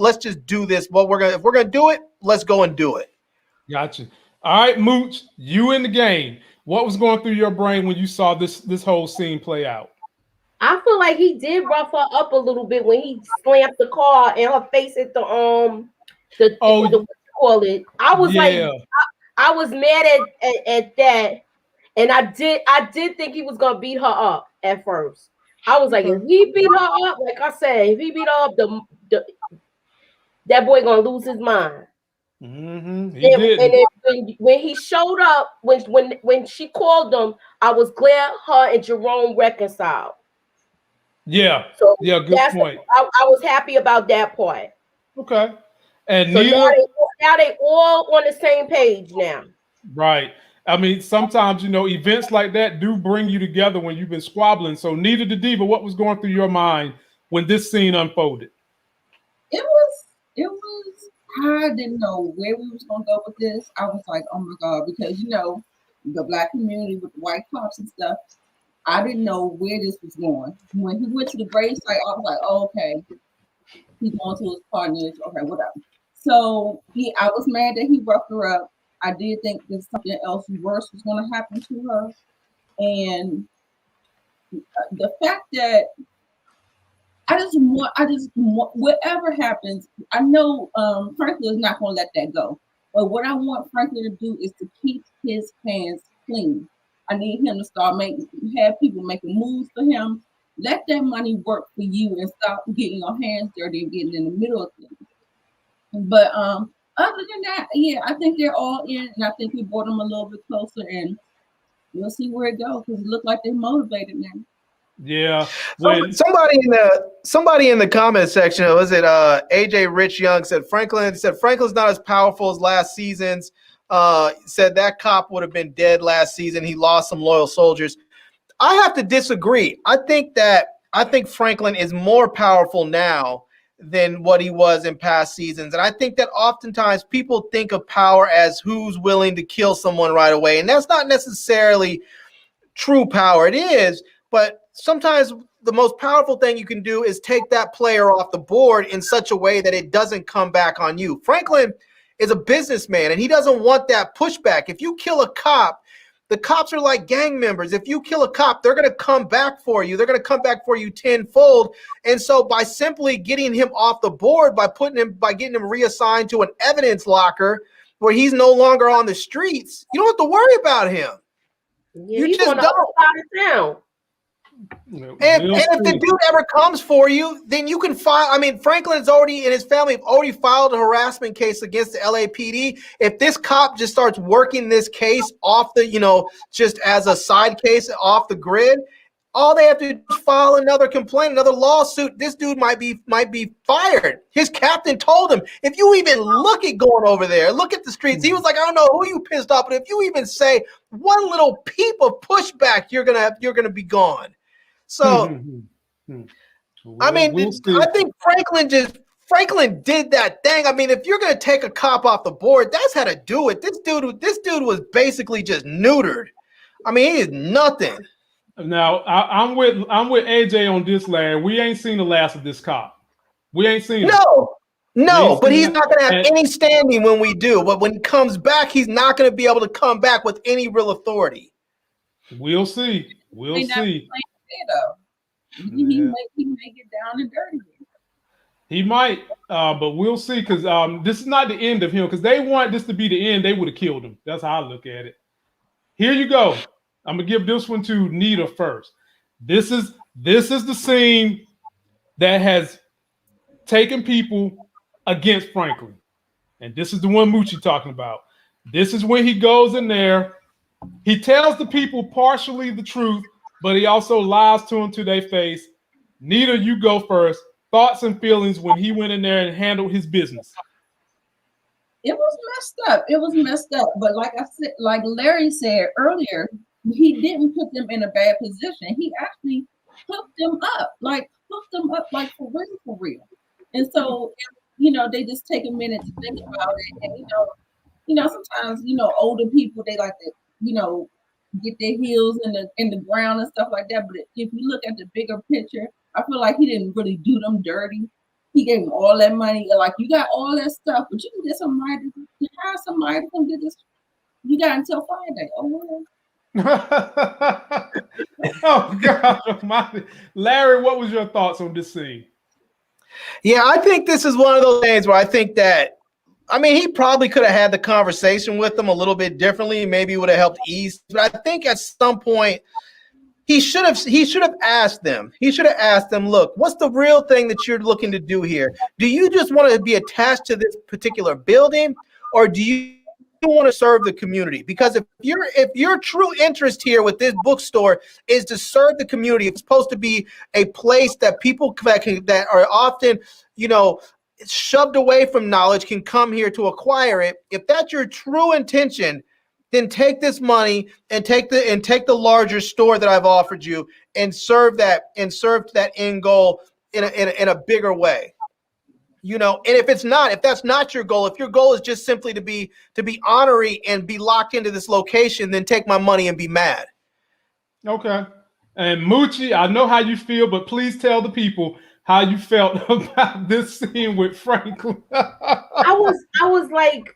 do this. If we're gonna do it, let's go and do it. Gotcha. All right, Mooch, you in the game. What was going through your brain when you saw this whole scene play out? I feel like he did rough her up a little bit when he slammed the car and her face at the what you call it. I was I was mad at that, and I did think he was gonna beat her up at first. I was like, if he beat her up, like I said, if he beat her up, that boy gonna lose his mind. And then when he showed up, when she called him, I was glad her and Jerome reconciled. Yeah. So good point. I was happy about that part. Okay. And so now they all on the same page now. Right. I mean, sometimes, events like that do bring you together when you've been squabbling. So Nita the Diva, what was going through your mind when this scene unfolded? It was, I didn't know where we was going to go with this. I was like, oh my God, because, the Black community with the white cops and stuff, I didn't know where this was going. When he went to the grave site, I was like, oh, okay, he's going to his partners, okay, whatever. So I was mad that he roughed her up. I did think that something else worse was going to happen to her. And the fact that I just want whatever happens, I know Franklin is not going to let that go. But what I want Franklin to do is to keep his hands clean. I need him to start have people making moves for him. Let that money work for you and stop getting your hands dirty and getting in the middle of things. But other than that, yeah, I think they're all in, and I think we brought them a little bit closer, and we'll see where it goes because it looks like they're motivated now. Yeah. Somebody in the comment section, was it AJ Rich Young said Franklin's not as powerful as last season's. Said that cop would have been dead last season. He lost some loyal soldiers. I have to disagree. I think Franklin is more powerful now than what he was in past seasons. And I think that oftentimes people think of power as who's willing to kill someone right away. And that's not necessarily true power. It is, but sometimes the most powerful thing you can do is take that player off the board in such a way that it doesn't come back on you. Franklin is a businessman, and he doesn't want that pushback. If you kill a cop, the cops are like gang members. If you kill a cop, they're going to come back for you. They're going to come back for you tenfold. And so by simply getting him off the board, by getting him reassigned to an evidence locker where he's no longer on the streets, you don't have to worry about him. Yeah, you just don't. Town. And if the dude ever comes for you, then you can file. I mean, Franklin's already and his family have already filed a harassment case against the LAPD. If this cop just starts working this case off the, just as a side case off the grid, all they have to do is file another complaint, another lawsuit. This dude might be fired. His captain told him, if you even look at going over there, look at the streets. He was like, I don't know who you pissed off, but if you even say one little peep of pushback, you're gonna be gone. So, I mean, I think Franklin did that thing. I mean, if you're going to take a cop off the board, that's how to do it. This dude was basically just neutered. I mean, he is nothing. Now, I'm with AJ on this, Larry. We ain't seen the last of this cop. We ain't seen him. No, but he's not going to have any standing when we do. But when he comes back, he's not going to be able to come back with any real authority. We'll see. We'll see. He may get down and dirty. He might, but we'll see, because this is not the end of him. Because they want this to be the end, they would have killed him. That's how I look at it. Here you go. I'm gonna give this one to Nita first. This is the scene that has taken people against Franklin, and this is the one Moochie talking about. This is when he goes in there. He tells the people partially the truth, but he also lies to them to their face. Nita, you go first. Thoughts and feelings when he went in there and handled his business. It was messed up. But like I said, like Larry said earlier, he didn't put them in a bad position. He actually hooked them up like for real. And so, they just take a minute to think about it. And sometimes older people, they like to get their heels in the ground and stuff like that. But if you look at the bigger picture, I feel like he didn't really do them dirty. He gave them all that money. Like, you got all that stuff, but you can get somebody to hire somebody to come get this. You got until Friday. Oh, well. Oh God Almighty. Larry, what was your thoughts on this scene? Yeah, I think this is one of those things where I think that, he probably could have had the conversation with them a little bit differently. Maybe it would have helped ease. But I think at some point he should have asked them. He should have asked them, look, what's the real thing that you're looking to do here? Do you just want to be attached to this particular building, or do you want to serve the community? Because if your true interest here with this bookstore is to serve the community, it's supposed to be a place that people that are often, shoved away from knowledge can come here to acquire it. If that's your true intention, then take this money and take the larger store that I've offered you and serve that end goal in a bigger way. And if that's not your goal, if your goal is just simply to be honorary and be locked into this location, then take my money and be mad. Okay. And Moochie, I know how you feel, but please tell the people how you felt about this scene with Franklin. I was like,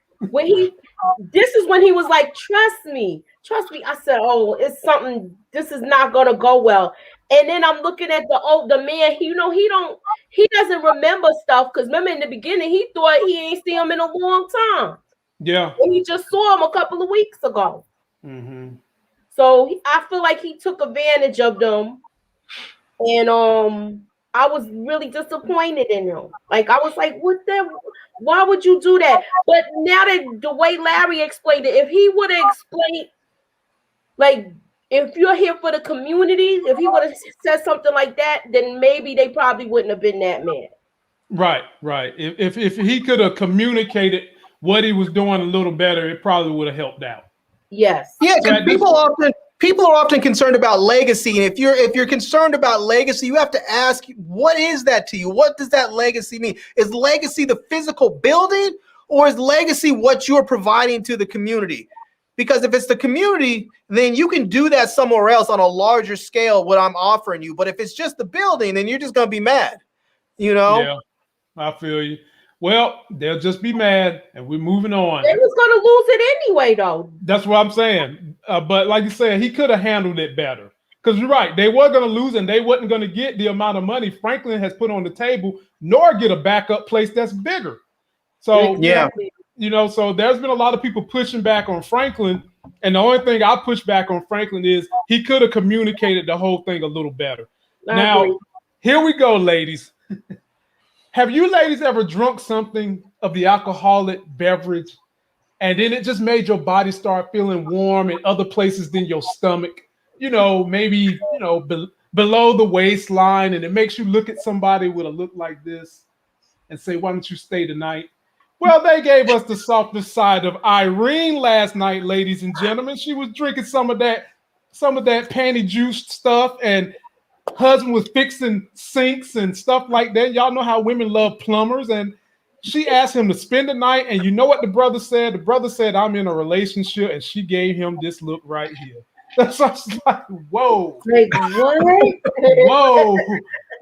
this is when he was like, trust me. I said, oh, it's something, this is not gonna go well. And then I'm looking at the man, he doesn't remember stuff, because remember in the beginning, he thought he ain't seen him in a long time. Yeah. And he just saw him a couple of weeks ago. Mm-hmm. So I feel like he took advantage of them. And I was really disappointed in him. Like I was like, what the? Why would you do that? But now that the way Larry explained it, if he would have explained, like, if you're here for the community, if he would have said something like that, then maybe they probably wouldn't have been that mad. Right, right. If he could have communicated what he was doing a little better, it probably would have helped out. Yes. Yeah, So because people are often concerned about legacy, and if you're concerned about legacy, you have to ask, what is that to you? What does that legacy mean? Is legacy the physical building, or is legacy what you're providing to the community? Because if it's the community, then you can do that somewhere else on a larger scale, what I'm offering you. But if it's just the building, then you're just gonna be mad, you know? Yeah, I feel you. Well, they'll just be mad, and we're moving on. They was gonna lose it anyway, though. That's what I'm saying. But like you said, he could have handled it better. Because you're right, they were going to lose, and they wasn't going to get the amount of money Franklin has put on the table, nor get a backup place that's bigger. So Yeah. you know, so there's been a lot of people pushing back on Franklin, and the only thing I push back on Franklin is he could have communicated the whole thing a little better. Now, here we go, ladies. Have you ladies ever drunk something of the alcoholic beverage, and then it just made your body start feeling warm in other places than your stomach? You know, maybe, you know, below the waistline, and it makes you look at somebody with a look like this and say, why don't you stay tonight? Well, they gave us the softest side of Irene last night, ladies and gentlemen. She was drinking some of that panty juice stuff, and husband was fixing sinks and stuff like that. Y'all know how women love plumbers. And she asked him to spend the night. And you know what the brother said? The brother said, I'm in a relationship. And she gave him this look right here. That's like, whoa. Like, what? Whoa.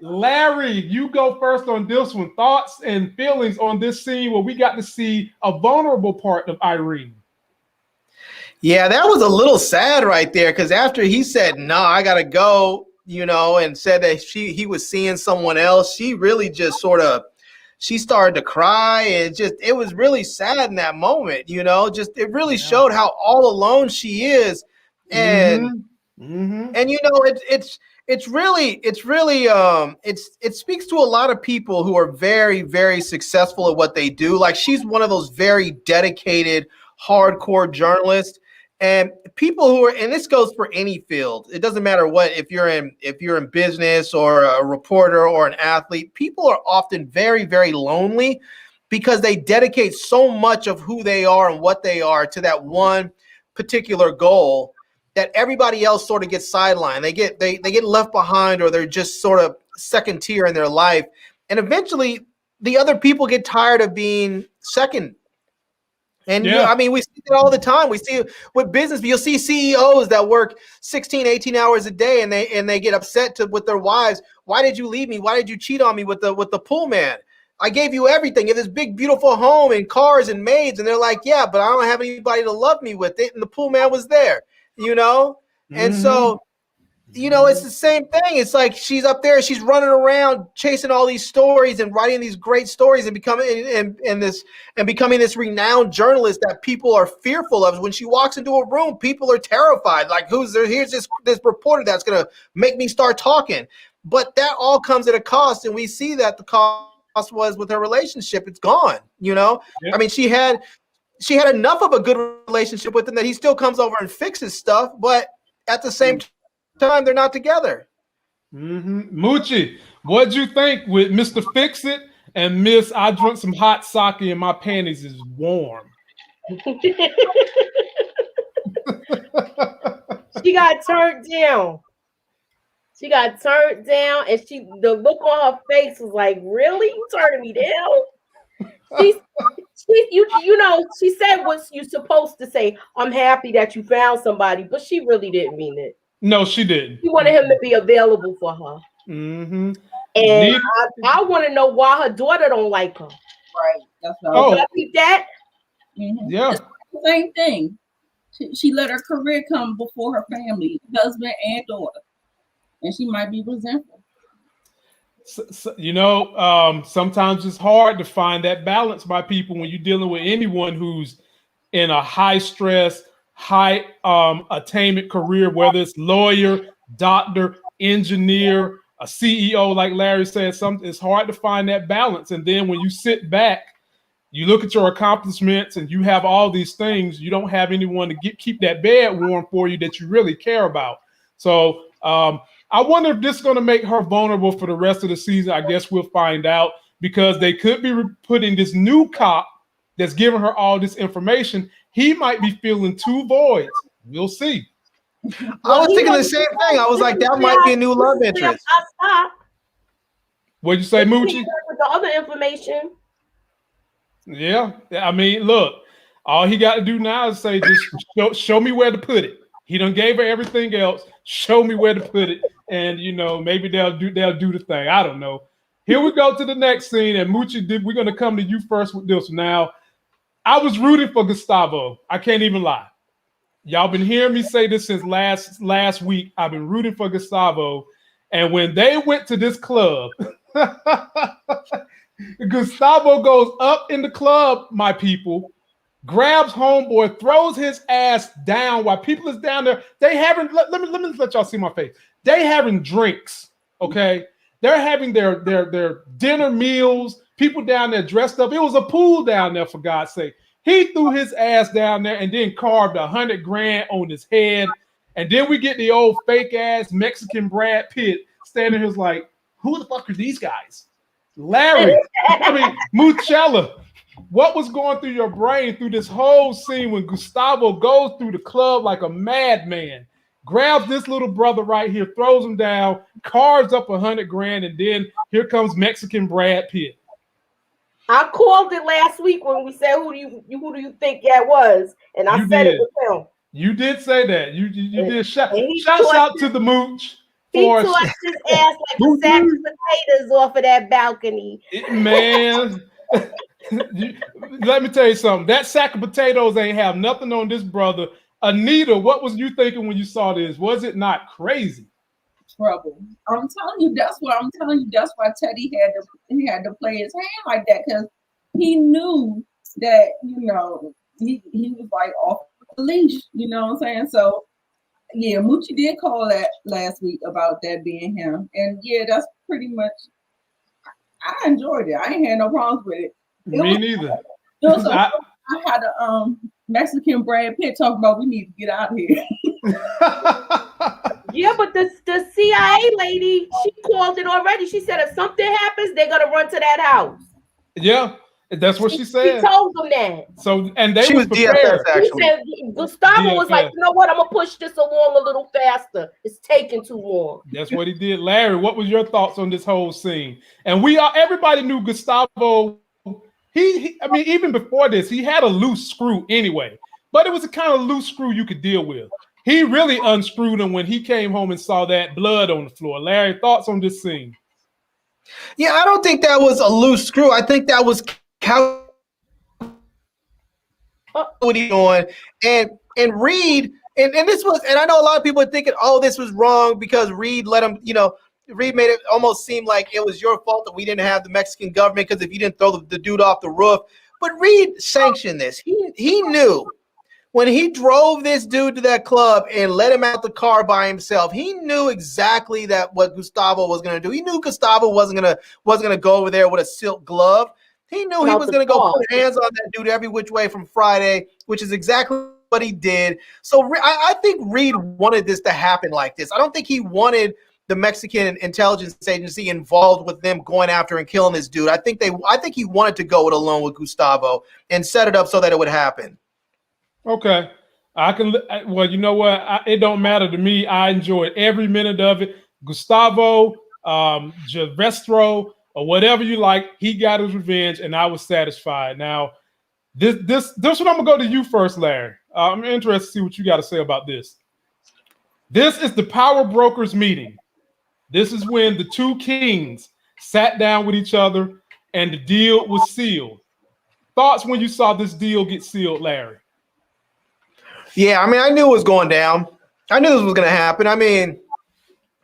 Larry, you go first on this one. Thoughts and feelings on this scene where we got to see a vulnerable part of Irene. Yeah, that was a little sad right there, because after he said, no, I got to go, you know, and said that he was seeing someone else, she really just she started to cry, and it was really sad in that moment, you know, it really showed how all alone she is. And and you know, it speaks to a lot of people who are very, very successful at what they do. Like, she's one of those very dedicated, hardcore journalists. And people who are, and this goes for any field, it doesn't matter what, if you're in business or a reporter or an athlete, people are often very, very lonely because they dedicate so much of who they are and what they are to that one particular goal that everybody else sort of gets sidelined. They get left behind, or they're just sort of second tier in their life. And eventually the other people get tired of being second. And yeah. I mean, we see it all the time. We see it with business. You'll see CEOs that work 16, 18 hours a day, and they get upset with their wives. Why did you leave me? Why did you cheat on me with the pool man? I gave you everything. You have this big, beautiful home and cars and maids. And they're like, yeah, but I don't have anybody to love me with it. And the pool man was there, you know? And so, you know, it's the same thing. It's like she's up there, she's running around chasing all these stories and writing these great stories and becoming this renowned journalist that people are fearful of. When she walks into a room, people are terrified. Like, who's there? Here's this reporter that's gonna make me start talking. But that all comes at a cost, and we see that the cost was with her relationship. It's gone, you know? Yeah. I mean, she had enough of a good relationship with him that he still comes over and fixes stuff, but at the same time, they're not together. Moochie, what'd you think with Mr. Fix It and Miss I drunk some hot sake and my panties is warm? She got turned down. She got turned down, and the look on her face was like, "Really? You turning me down?" You know, she said what you're supposed to say. I'm happy that you found somebody, but she really didn't mean it. No, she didn't. She wanted him to be available for her. And I want to know why her daughter don't like her. Right. That's I think that. Yeah. It's the same thing. She let her career come before her family, husband and daughter. And she might be resentful. So, you know, sometimes it's hard to find that balance by people when you're dealing with anyone who's in a high stress, high attainment career, whether it's lawyer, doctor, engineer, a CEO, like Larry said, it's hard to find that balance. And then when you sit back, you look at your accomplishments and you have all these things, you don't have anyone to keep that bed warm for you that you really care about. So I wonder if this is going to make her vulnerable for the rest of the season. I guess we'll find out, because they could be putting this new cop that's giving her all this information. He might be feeling two voids. We'll see. I was thinking the same thing. I was like, that might be a new love interest. What'd you say, Moochie? With the other information. Yeah, I mean, look, all he got to do now is say, just show me where to put it. He done gave her everything else. Show me where to put it, and maybe they'll do the thing. I don't know. Here we go to the next scene, and Moochie, we're gonna come to you first with this. Now, I was rooting for Gustavo. I can't even lie. Y'all been hearing me say this since last week. I've been rooting for Gustavo, and when they went to this club. Gustavo goes up in the club, my people, grabs homeboy, throws his ass down while people is down there. They having, let me let y'all see my face. They having drinks, okay? They're having their dinner meals. People down there dressed up. It was a pool down there, for God's sake. He threw his ass down there and then carved $100 grand on his head. And then we get the old fake ass Mexican Brad Pitt standing here like, who the fuck are these guys? Larry, I mean, Muchella, what was going through your brain through this whole scene when Gustavo goes through the club like a madman, grabs this little brother right here, throws him down, carves up $100 grand, and then here comes Mexican Brad Pitt. I called it last week when we said, who do you think that was? And I said it with him. You did say that. You did. Shouts out to the Mooch. He tossed his ass like a sack of potatoes off of that balcony. Man, let me tell you something. That sack of potatoes ain't have nothing on this brother. Anita, what was you thinking when you saw this? Was it not crazy? Trouble. I'm telling you, that's why Teddy had to play his hand like that, because he knew that he was like off the leash. You know what I'm saying? So. Yeah, Moochie did call that last week about that being him. And yeah, that's pretty much, I enjoyed it. I ain't had no problems with it. Me neither. I had a Mexican Brad Pitt talking about we need to get out of here. Yeah, but the CIA lady, she called it already. She said if something happens, they're going to run to that house. Yeah. That's what she said. She told them that. So, and they she was prepared. DFS, actually. He said, Gustavo was like, you know what? I'm gonna push this along a little faster. It's taking too long. That's what he did. Larry, what was your thoughts on this whole scene? And everybody knew Gustavo. I mean, even before this, he had a loose screw anyway. But it was a kind of loose screw you could deal with. He really unscrewed him when he came home and saw that blood on the floor. Larry, thoughts on this scene? Yeah, I don't think that was a loose screw. I think that was what he doing, and Reed, and this was, and I know a lot of people are thinking, oh, this was wrong because Reed let him, Reed made it almost seem like it was your fault that we didn't have the Mexican government because if you didn't throw the dude off the roof. But Reed sanctioned this. He knew when he drove this dude to that club and let him out the car by himself. He knew exactly that what Gustavo was going to do. He knew Gustavo wasn't gonna go over there with a silk glove. He knew he was going to go put hands on that dude every which way from Friday, which is exactly what he did. So I think Reed wanted this to happen like this. I don't think he wanted the Mexican intelligence agency involved with them going after and killing this dude. I think he wanted to go it alone with Gustavo and set it up so that it would happen. Okay. Well, you know what? It don't matter to me. I enjoyed every minute of it. Gustavo, Javestro, or whatever you like, he got his revenge, and I was satisfied. Now, this one I'm gonna go to you first, Larry. I'm interested to see what you got to say about this. This is the power brokers meeting. This is when the two kings sat down with each other, and the deal was sealed. Thoughts when you saw this deal get sealed, Larry? Yeah, I mean, I knew it was going down. I knew this was gonna happen. I mean,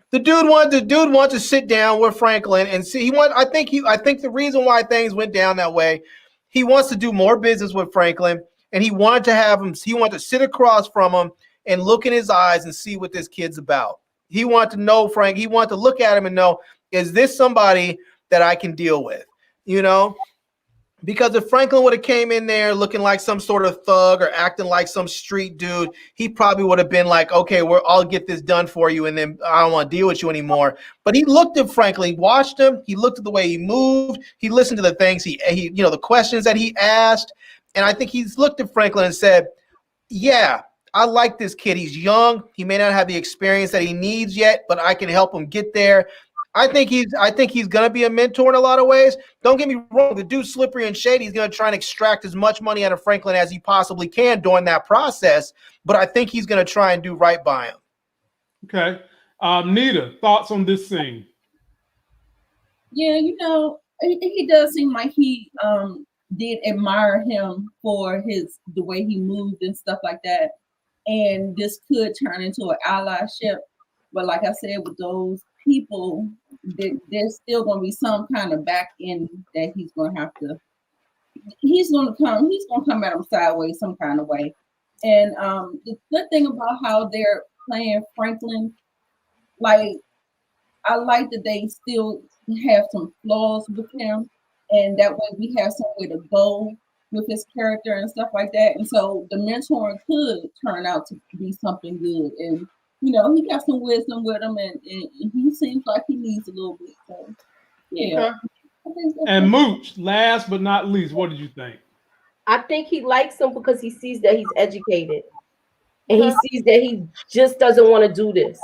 the dude wanted to sit down with Franklin and see. I think the reason why things went down that way, he wants to do more business with Franklin, and he wanted to have him. He wanted to sit across from him and look in his eyes and see what this kid's about. He wanted to know Frank. He wanted to look at him and know, is this somebody that I can deal with? You know, because if Franklin would have came in there looking like some sort of thug or acting like some street dude, he probably would have been like, okay, I'll get this done for you, and then I don't want to deal with you anymore. But he looked at Franklin, he watched him, he looked at the way he moved, he listened to the things he the questions that he asked, and I think he's looked at Franklin and said, yeah, I like this kid. He's young. He may not have the experience that he needs yet, but I can help him get there. I think he's gonna be a mentor in a lot of ways. Don't get me wrong, the dude's slippery and shady. He's gonna try and extract as much money out of Franklin as he possibly can during that process. But I think he's gonna try and do right by him. Okay, Nita, thoughts on this scene? Yeah, you know, he does seem like he did admire him for the way he moved and stuff like that. And this could turn into an allyship. But like I said, with those people, there's still going to be some kind of back end that he's going to come at him sideways some kind of way. And the good thing about how they're playing Franklin, like, I like that they still have some flaws with him, and that way we have somewhere to go with his character and stuff like that. And so the mentoring could turn out to be something good. And you know, he got some wisdom with him, and he seems like he needs a little bit. So, yeah. Okay. And Mooch, last but not least, what did you think? I think he likes him because he sees that he's educated, and he sees that he just doesn't want to do this.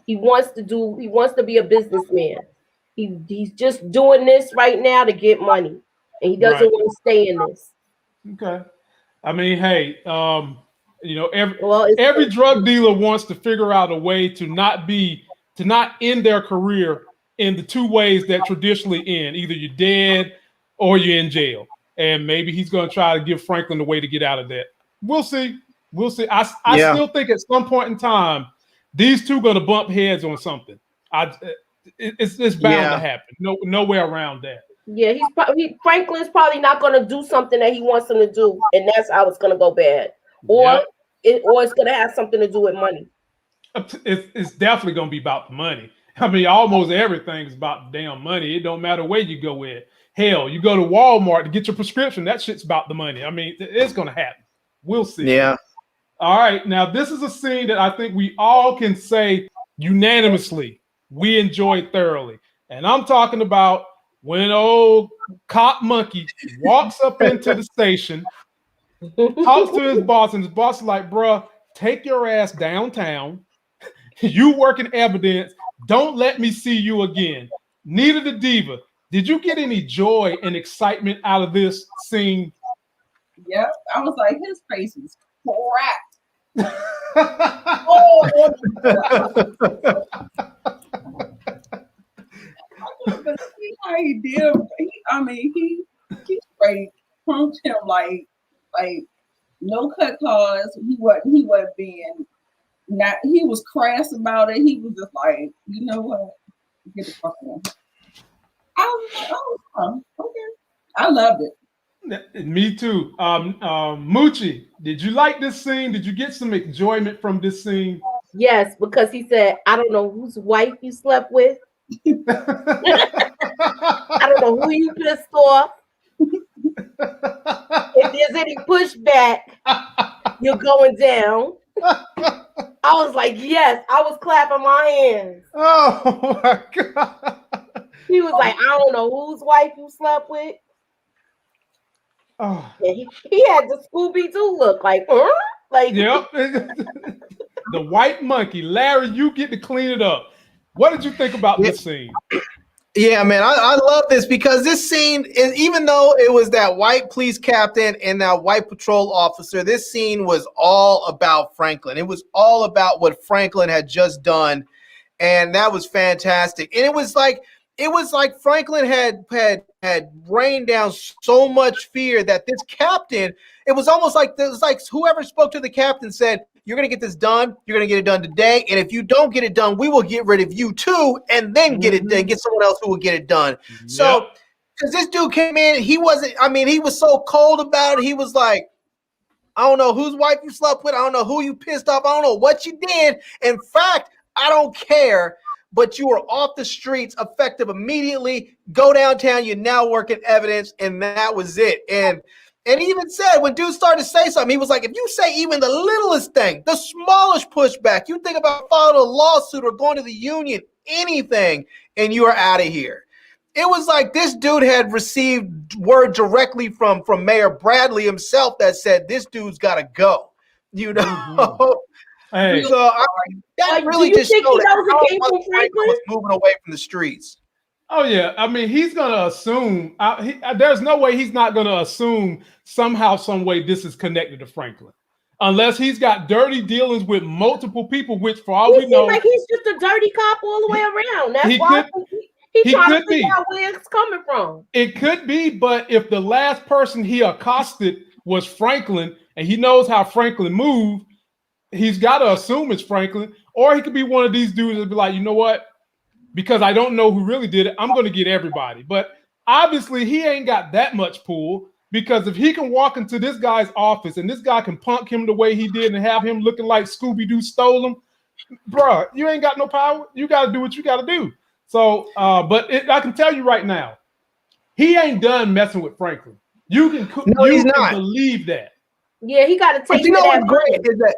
He wants to be a businessman. He's just doing this right now to get money, and he doesn't want to stay in this. Okay. I mean, hey, you know, every drug dealer wants to figure out a way to not end their career in the two ways that traditionally end. Either you're dead or you're in jail. And maybe he's going to try to give Franklin a way to get out of that. We'll see. We'll see. I still think at some point in time, these two going to bump heads on something. It's bound to happen. No way around that. Yeah, Franklin's probably not going to do something that he wants him to do, and that's how it's going to go bad. Or it's going to have something to do with money. It's definitely going to be about the money. I mean, almost everything is about the damn money. It don't matter where you go with. Hell, you go to Walmart to get your prescription. That shit's about the money. I mean, it's going to happen. We'll see. Yeah. All right. Now, this is a scene that I think we all can say unanimously we enjoyed thoroughly. And I'm talking about when old cop monkey walks up into the station, talks to his boss, and his boss is like, bruh, take your ass downtown. You working evidence. Don't let me see you again. Nita the Diva, did you get any joy and excitement out of this scene? Yep. I was like, his face was cracked. But see how he did. He straight punked him like no cut cause. He wasn't being not. He was crass about it. He was just like, you know what? Get the fuck on. I was like, oh, okay. I loved it. Me too. Moochie, did you like this scene? Did you get some enjoyment from this scene? Yes, because he said, I don't know whose wife you slept with. I don't know who you pissed off. If there's any pushback, you're going down. I was like, yes, I was clapping my hands. Oh my God. He was like, I don't know whose wife you slept with. Oh. He had the Scooby-Doo look like, like yep. The white monkey. Larry, you get to clean it up. What did you think about this scene? Yeah, man, I love this because this scene, even though it was that white police captain and that white patrol officer, this scene was all about Franklin. It was all about what Franklin had just done, and that was fantastic. And it was like Franklin had rained down so much fear that this captain, it was like whoever spoke to the captain said, you're going to get this done. You're going to get it done today. And if you don't get it done, we will get rid of you too. And then get it done, get someone else who will get it done. Yep. So, because this dude came in, he was so cold about it. He was like, I don't know whose wife you slept with. I don't know who you pissed off. I don't know what you did. In fact, I don't care, but you are off the streets, effective immediately. Go downtown. You're now working evidence, and that was it. And he even said when dude started to say something, he was like, if you say even the littlest thing, the smallest pushback, you think about filing a lawsuit or going to the union, anything, and you are out of here. It was like this dude had received word directly from Mayor Bradley himself that said this dude's got to go. You know, Hey, so that really just showed how much Franklin was moving away from the streets. oh yeah, I mean he's gonna assume. There's no way he's not gonna assume somehow, some way this is connected to Franklin, unless he's got dirty dealings with multiple people. Which, for all we know, like he's just a dirty cop all the way around. That's why he trying to figure out where it's coming from. It could be, but if the last person he accosted was Franklin, and he knows how Franklin moved, he's got to assume it's Franklin. Or he could be one of these dudes that be like, you know what? Because I don't know who really did it, I'm going to get everybody. But obviously, he ain't got that much pull, because if he can walk into this guy's office and this guy can punk him the way he did and have him looking like Scooby-Doo stole him, bro, you ain't got no power. You got to do what you got to do. So, but I can tell you right now, he ain't done messing with Franklin. You can believe that. Yeah, he got to take. But you know what's great is that.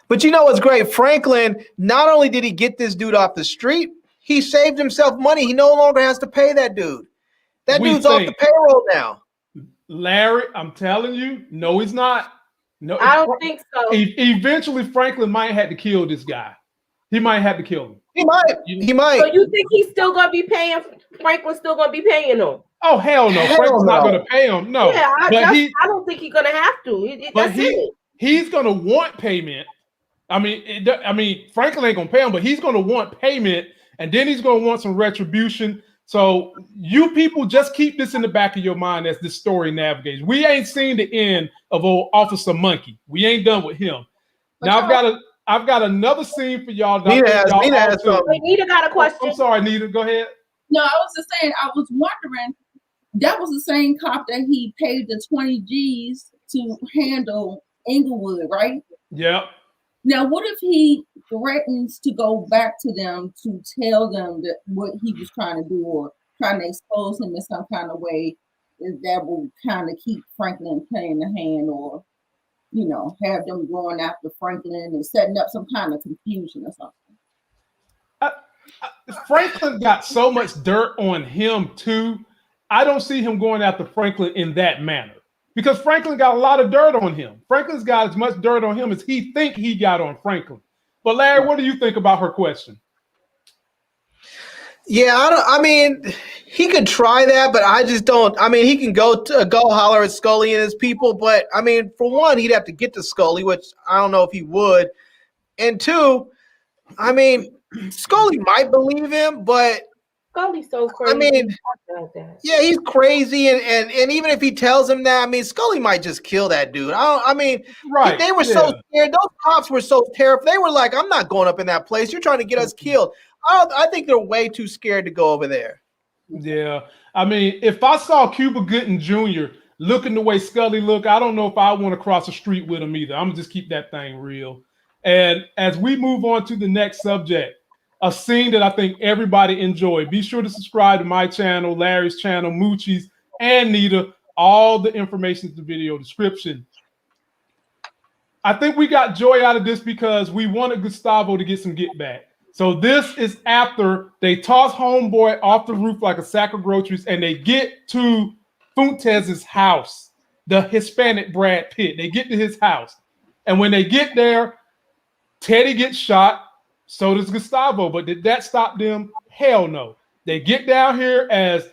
But you know what's great? Franklin, not only did he get this dude off the street, he saved himself money. He no longer has to pay that dude. That dude's off the payroll now. Larry, I'm telling you, no, he's not. No, I don't think so. Eventually, Franklin might have to kill this guy. He might have to kill him. He might. So you think he's still gonna be paying? Franklin's still gonna be paying him? Oh hell no! Franklin's not gonna pay him. No. Yeah, I don't think he's gonna have to. He's gonna want payment. I mean, Franklin ain't gonna pay him, but he's gonna want payment, and then he's gonna want some retribution. So you people just keep this in the back of your mind as this story navigates. We ain't seen the end of old Officer Monkey. We ain't done with him. Now I've got another scene for y'all. Nita got a question. I'm sorry, Nita. Go ahead. No, I was just saying, I was wondering, that was the same cop that he paid the 20 G's to handle Inglewood, right? Yep. Now, what if he threatens to go back to them to tell them that what he was trying to do, or trying to expose him in some kind of way that will kind of keep Franklin playing the hand, or have them going after Franklin and setting up some kind of confusion or something? Franklin got so much dirt on him too. I don't see him going after Franklin in that manner, because Franklin got a lot of dirt on him. Franklin's got as much dirt on him as he think he got on Franklin. But Larry, what do you think about her question? Yeah, I mean, he could try that, but I just don't. I mean, he can go holler at Scully and his people, but I mean, for one, he'd have to get to Scully, which I don't know if he would. And two, I mean, Scully might believe him, but Scully's so crazy. I mean, yeah, he's crazy, and even if he tells him that, I mean, Scully might just kill that dude. Right? They were so scared. Those cops were so terrified. They were like, "I'm not going up in that place. You're trying to get us killed." I think they're way too scared to go over there. Yeah, I mean, if I saw Cuba Gooding Jr. looking the way Scully looked, I don't know if I want to cross the street with him either. I'm gonna just keep that thing real. And as we move on to the next subject, a scene that I think everybody enjoyed. Be sure to subscribe to my channel, Larry's channel, Moochie's, and Nita. All the information in the video description. I think we got joy out of this because we wanted Gustavo to get some get back. So this is after they toss homeboy off the roof like a sack of groceries, and they get to Fuentes' house, the Hispanic Brad Pitt. They get to his house. And when they get there, Teddy gets shot. So does Gustavo. But did that stop them? Hell no. They get down here as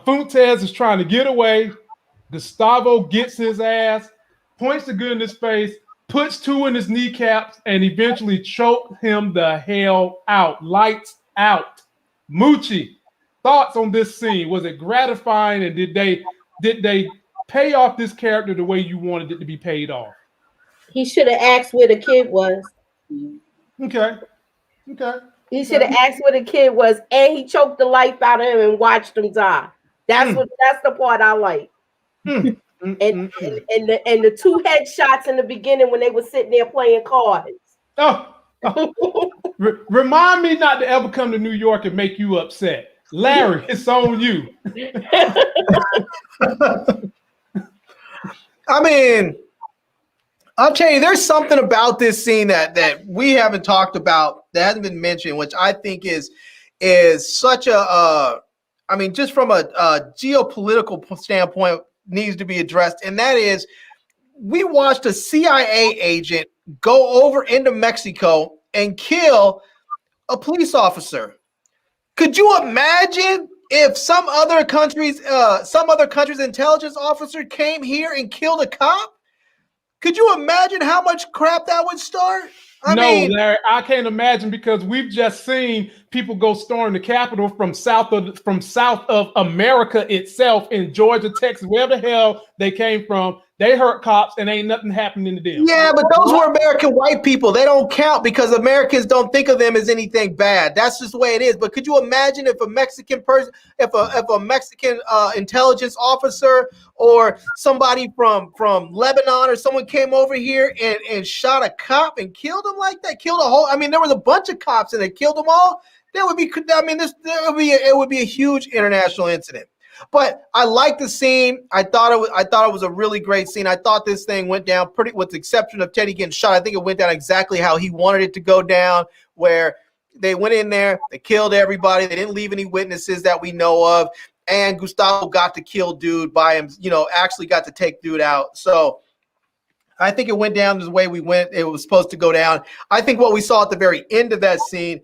Fuentes is trying to get away. Gustavo gets his ass, points the gun in his face, puts two in his kneecaps, and eventually choked him the hell out. Lights out. Moochie, thoughts on this scene? Was it gratifying, and did they pay off this character the way you wanted it to be paid off? He should have asked where the kid was. Okay. He should have asked where the kid was, and he choked the life out of him and watched him die. That's the part I like. And the two headshots in the beginning when they were sitting there playing cards. Oh, Remind me not to ever come to New York and make you upset. Larry, it's on you. I mean, I'll tell you, there's something about this scene that we haven't talked about that hasn't been mentioned, which I think is such a I mean, just from a geopolitical standpoint, needs to be addressed, and that is, we watched a CIA agent go over into Mexico and kill a police officer. Could you imagine if some other country's intelligence officer came here and killed a cop? Could you imagine how much crap that would start? I mean, Larry, I can't imagine, because we've just seen people go storm the Capitol from south of America itself, in Georgia, Texas, wherever the hell they came from. They hurt cops and ain't nothing happening to them. Yeah, but those were American white people. They don't count because Americans don't think of them as anything bad. That's just the way it is. But could you imagine if a Mexican person, if a Mexican intelligence officer or somebody from Lebanon or someone came over here and shot a cop and killed him like that, killed a whole, I mean, there was a bunch of cops and they killed them all. That would be, I mean, it would be a huge international incident. But I like the scene. I thought it was a really great scene. I thought this thing went down pretty, with the exception of Teddy getting shot. I think it went down exactly how he wanted it to go down, where they went in there, they killed everybody, they didn't leave any witnesses that we know of, and Gustavo got to kill dude by him, actually got to take dude out. So I think it went down the way it was supposed to go down. I think what we saw at the very end of that scene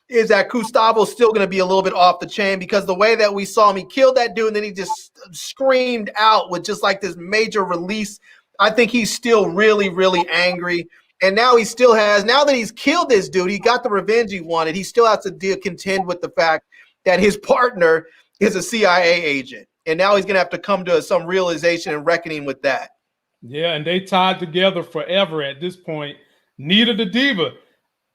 is that Gustavo's still going to be a little bit off the chain, because the way that we saw him, he killed that dude and then he just screamed out with just like this major release. I think he's still really, really angry. And now now that he's killed this dude, he got the revenge he wanted. He still has to contend with the fact that his partner is a CIA agent. And now he's going to have to come to some realization and reckoning with that. Yeah, and they tied together forever at this point. Nita the Diva,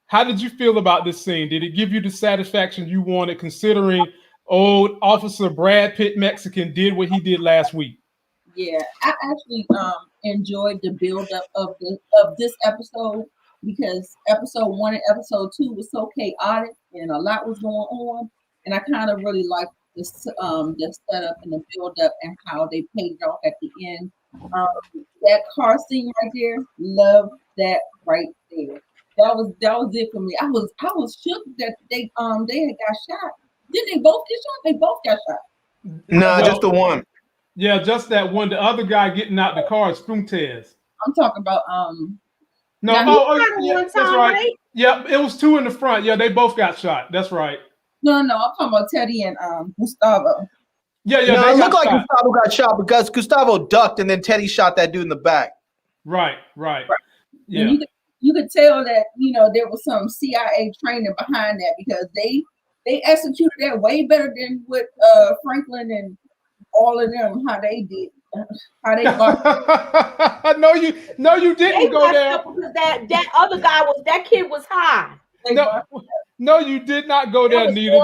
how did you feel about this scene? Did it give you the satisfaction you wanted, considering old Officer Brad Pitt Mexican did what he did last week? Yeah, I actually enjoyed the build-up of this episode, because episode 1 and episode 2 was so chaotic and a lot was going on, and I kind of really liked the setup and the build-up and how they paid it off at the end. That car scene right there, love that right there. That was it for me. I was shook that they had got shot. Didn't they both get shot? They both got shot. No, just the one. Yeah, just that one. The other guy getting out the car is Fuentes. I'm talking about yeah, that's right. Yeah, it was 2 in the front. Yeah, they both got shot. That's right. No, I'm talking about Teddy and Gustavo. Yeah. No, it looked like Gustavo got shot because Gustavo ducked and then Teddy shot that dude in the back. Right. Yeah. You could tell that there was some CIA training behind that, because they executed that way better than what Franklin and all of them how they did. How they got. No, you didn't go there. That other guy that kid was high. No, you did not go there, Nita.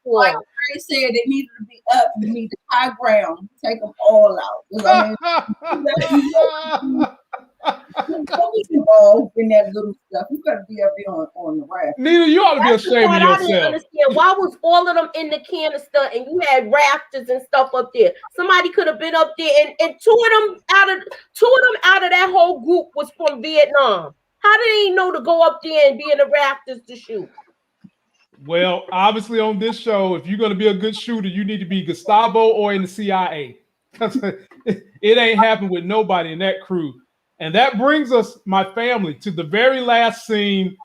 Like they said, they needed to be up. You need the high ground. Take them all out. Don't be involved in that little stuff. You gotta be up there on the raft. Nita, you ought to be ashamed of yourself. I didn't understand. Why was all of them in the canister and you had rafters and stuff up there? Somebody could have been up there, and two of them out of that whole group was from Vietnam. How did they know to go up there and be in the rafters to shoot? Well, obviously on this show, if you're going to be a good shooter, you need to be Gustavo or in the CIA. It ain't happened with nobody in that crew. And that brings us, my family, to the very last scene.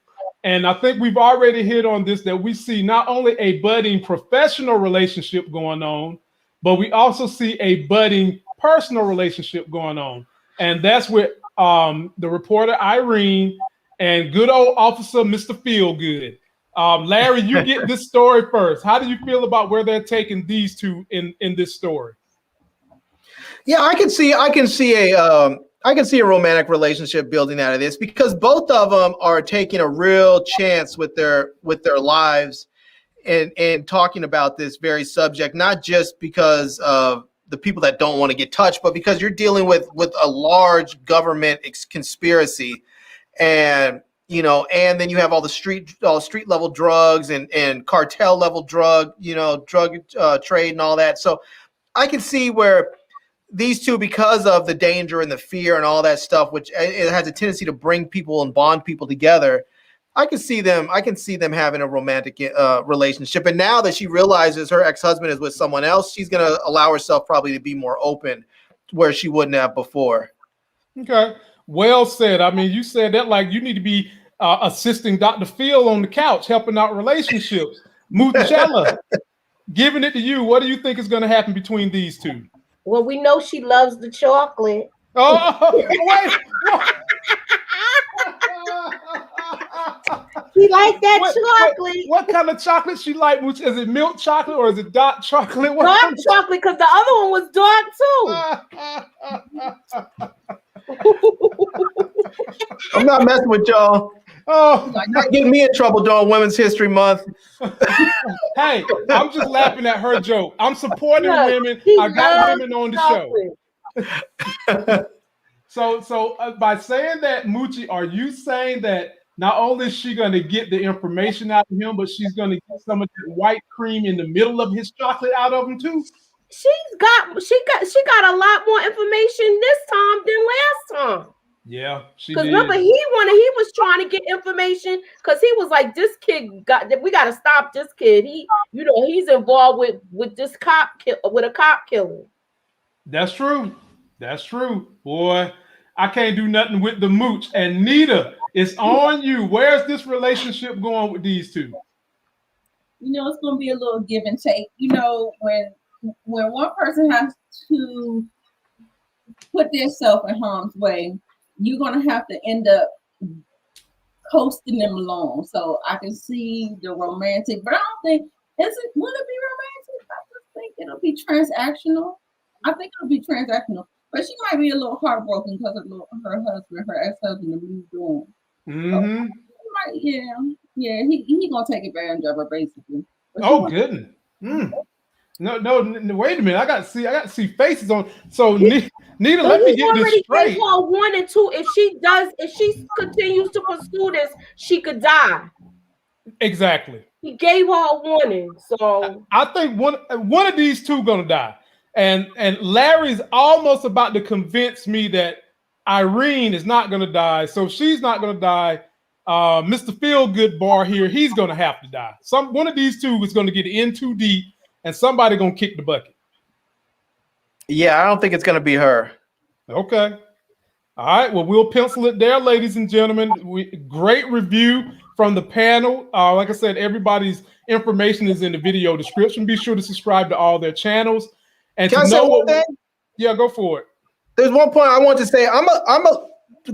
And I think we've already hit on this, that we see not only a budding professional relationship going on, but we also see a budding personal relationship going on. And that's with the reporter Irene and good old officer Mr. Feelgood. Larry, you get this story first. How do you feel about where they're taking these two in this story? Yeah, I can see a romantic relationship building out of this, because both of them are taking a real chance with their lives and talking about this very subject, not just because of the people that don't want to get touched, but because you're dealing with a large government conspiracy. And and then you have all the street level drugs and cartel level drug trade and all that. So I can see where these two, because of the danger and the fear and all that stuff, which it has a tendency to bring people and bond people together. I can see them having a romantic relationship. And now that she realizes her ex-husband is with someone else, she's going to allow herself probably to be more open where she wouldn't have before. Okay. Well said. I mean, you said that like you need to be assisting Dr. Phil on the couch, helping out relationships. Muchella, giving it to you. What do you think is going to happen between these two? Well, we know she loves the chocolate. Oh, wait. She like that chocolate. What kind of chocolate she like? Is it milk chocolate or is it dark chocolate? Dark chocolate, because the other one was dark too. I'm not messing with y'all. Oh, not getting me in trouble during Women's History Month. Hey, I'm just laughing at her joke. I'm supporting women. I got women on the show. So by saying that, Moochie, are you saying that not only is she going to get the information out of him, but she's going to get some of that white cream in the middle of his chocolate out of him too? She got a lot more information this time than last time. Yeah, she did. Because remember, he was trying to get information because he was like, we got to stop this kid. He's involved with this with a cop killer. That's true. That's true. Boy, I can't do nothing with the mooch. And Nita, it's on you. Where's this relationship going with these two? It's going to be a little give and take. When one person has to put themselves in harm's way, you're going to have to end up coasting them along. So I can see the womantic, but I don't think, will it be romantic? I just think it'll be transactional. But she might be a little heartbroken because of her husband, her ex-husband, moved on. Mm-hmm. So, he gonna take advantage of her basically. Oh goodness. No, wait a minute. I got to see faces on. So Nita, let me get this straight. Gave her 1 and 2. If she continues to pursue this, she could die. Exactly. He gave her a warning. So I think one of these two gonna die. And Larry's almost about to convince me that Irene is not going to die. So if she's not going to die, Mr. Feelgood Bar here, he's going to have to die. One of these two is going to get in too deep, and somebody going to kick the bucket. Yeah, I don't think it's going to be her. Okay. All right. Well, we'll pencil it there, ladies and gentlemen. Great review from the panel. Like I said, everybody's information is in the video description. Be sure to subscribe to all their channels. And can I say one thing? Yeah, go for it. There's one point I want to say. I'm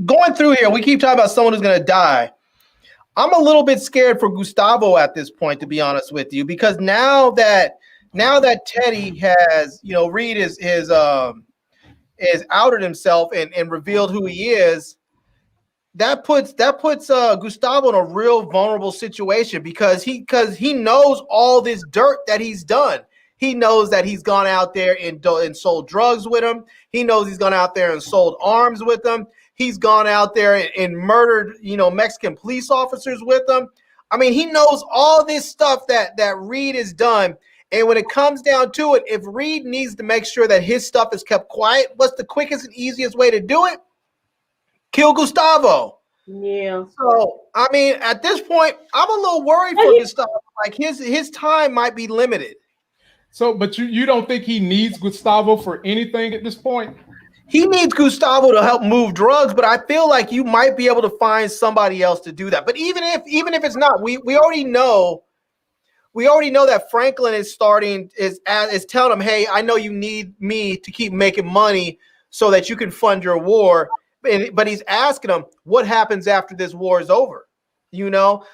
going through here. We keep talking about someone who's going to die. I'm a little bit scared for Gustavo at this point, to be honest with you, because now that Teddy has, Reed is outed himself and revealed who he is. That puts Gustavo in a real vulnerable situation because he knows all this dirt that he's done. He knows that he's gone out there and sold drugs with him. He knows he's gone out there and sold arms with them. He's gone out there and murdered, Mexican police officers with them. I mean, he knows all this stuff that Reed has done. And when it comes down to it, if Reed needs to make sure that his stuff is kept quiet, what's the quickest and easiest way to do it? Kill Gustavo. Yeah. So, I mean, at this point, I'm a little worried for Gustavo. Like his time might be limited. So, but you don't think he needs Gustavo for anything at this point? He needs Gustavo to help move drugs, but I feel like you might be able to find somebody else to do that. But even if it's not, we already know that Franklin is telling him, hey, I know you need me to keep making money so that you can fund your war. But he's asking him, what happens after this war is over?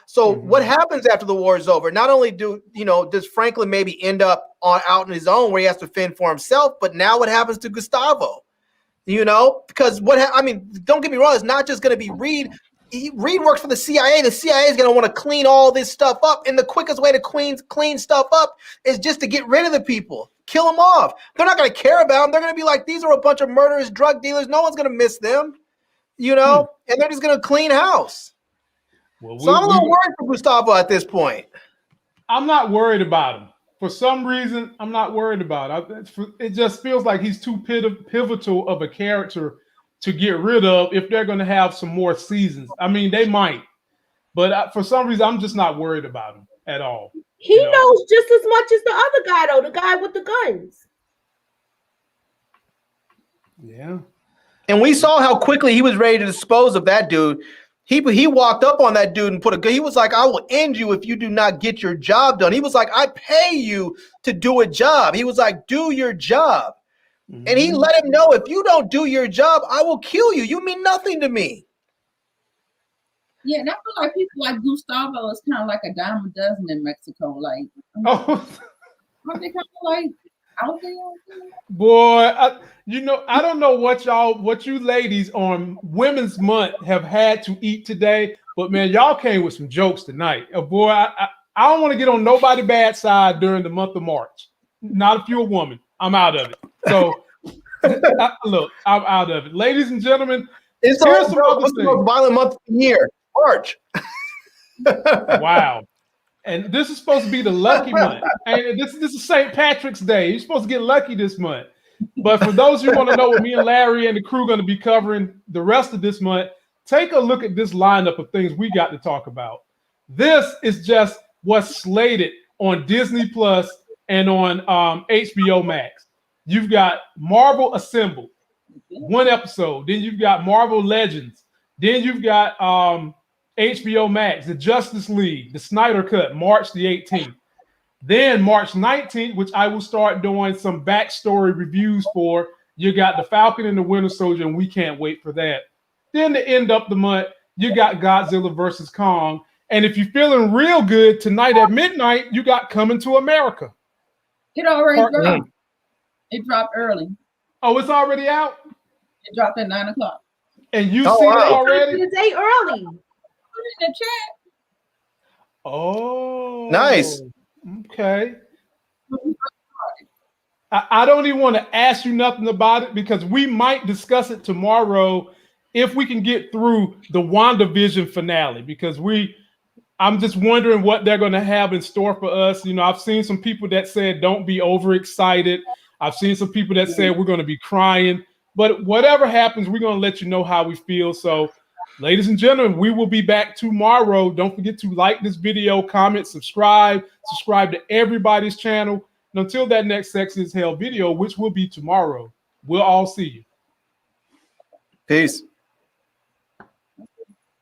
So what happens after the war is over? Not only does Franklin maybe end up out on his own where he has to fend for himself, but now what happens to Gustavo? Because don't get me wrong, it's not just going to be Reed. Reed works for the CIA. The CIA is going to want to clean all this stuff up, and the quickest way to clean stuff up is just to get rid of the people, kill them off. They're not going to care about them. They're going to be like, these are a bunch of murderous drug dealers. No one's going to miss them, and they're just going to clean house. Well, So I'm a little worried for Gustavo at this point. I'm not worried about him. For some reason, I'm not worried about it. It just feels like he's too pivotal of a character to get rid of if they're going to have some more seasons. I mean, they might, but for some reason, I'm just not worried about him at all. He knows just as much as the other guy, though, the guy with the guns. Yeah. And we saw how quickly he was ready to dispose of that dude. He walked up on that dude and put a gun. He was like, I will end you if you do not get your job done. He was like, I pay you to do a job. He was like, do your job. Mm-hmm. And he let him know, if you don't do your job, I will kill you. You mean nothing to me. Yeah, and I feel like people like Gustavo is kind of like a dime a dozen in Mexico. Like, aren't they kind of like out there? Boy, I don't know what you ladies on Women's Month have had to eat today, but man, y'all came with some jokes tonight. Boy, I don't want to get on nobody's bad side during the month of March. Not if you're a woman. I'm out of it. So, look, I'm out of it. Ladies and gentlemen, here's some other things. The most violent month of the year, March. Wow. And this is supposed to be the lucky month. And this is St. Patrick's Day. You're supposed to get lucky this month. But for those who want to know what me and Larry and the crew are going to be covering the rest of this month, take a look at this lineup of things we got to talk about. This is just what's slated on Disney Plus and on HBO Max. You've got Marvel Assembled, one episode. Then you've got Marvel Legends. Then you've got HBO Max, the Justice League, the Snyder Cut, March the 18th. Then March 19th, which I will start doing some backstory reviews for, you got the Falcon and the Winter Soldier, and we can't wait for that. Then to end up the month, you got Godzilla versus Kong. And if you're feeling real good, tonight at midnight, you got Coming to America. It already dropped. It dropped early. Oh, it's already out? It dropped at 9 o'clock. And you see it already? It's 8 early. In the chat. Oh, nice. Okay. I don't even want to ask you nothing about it because we might discuss it tomorrow if we can get through the WandaVision finale, because I'm just wondering what they're going to have in store for us. You know, I've seen some people that said don't be overexcited. I've seen some people that said we're going to be crying. But whatever happens, we're going to let you know how we feel. So, ladies and gentlemen, we will be back tomorrow. Don't forget to like this video, comment, subscribe to everybody's channel. And until that next Sexy as Hell video, which will be tomorrow, we'll all see you. Peace.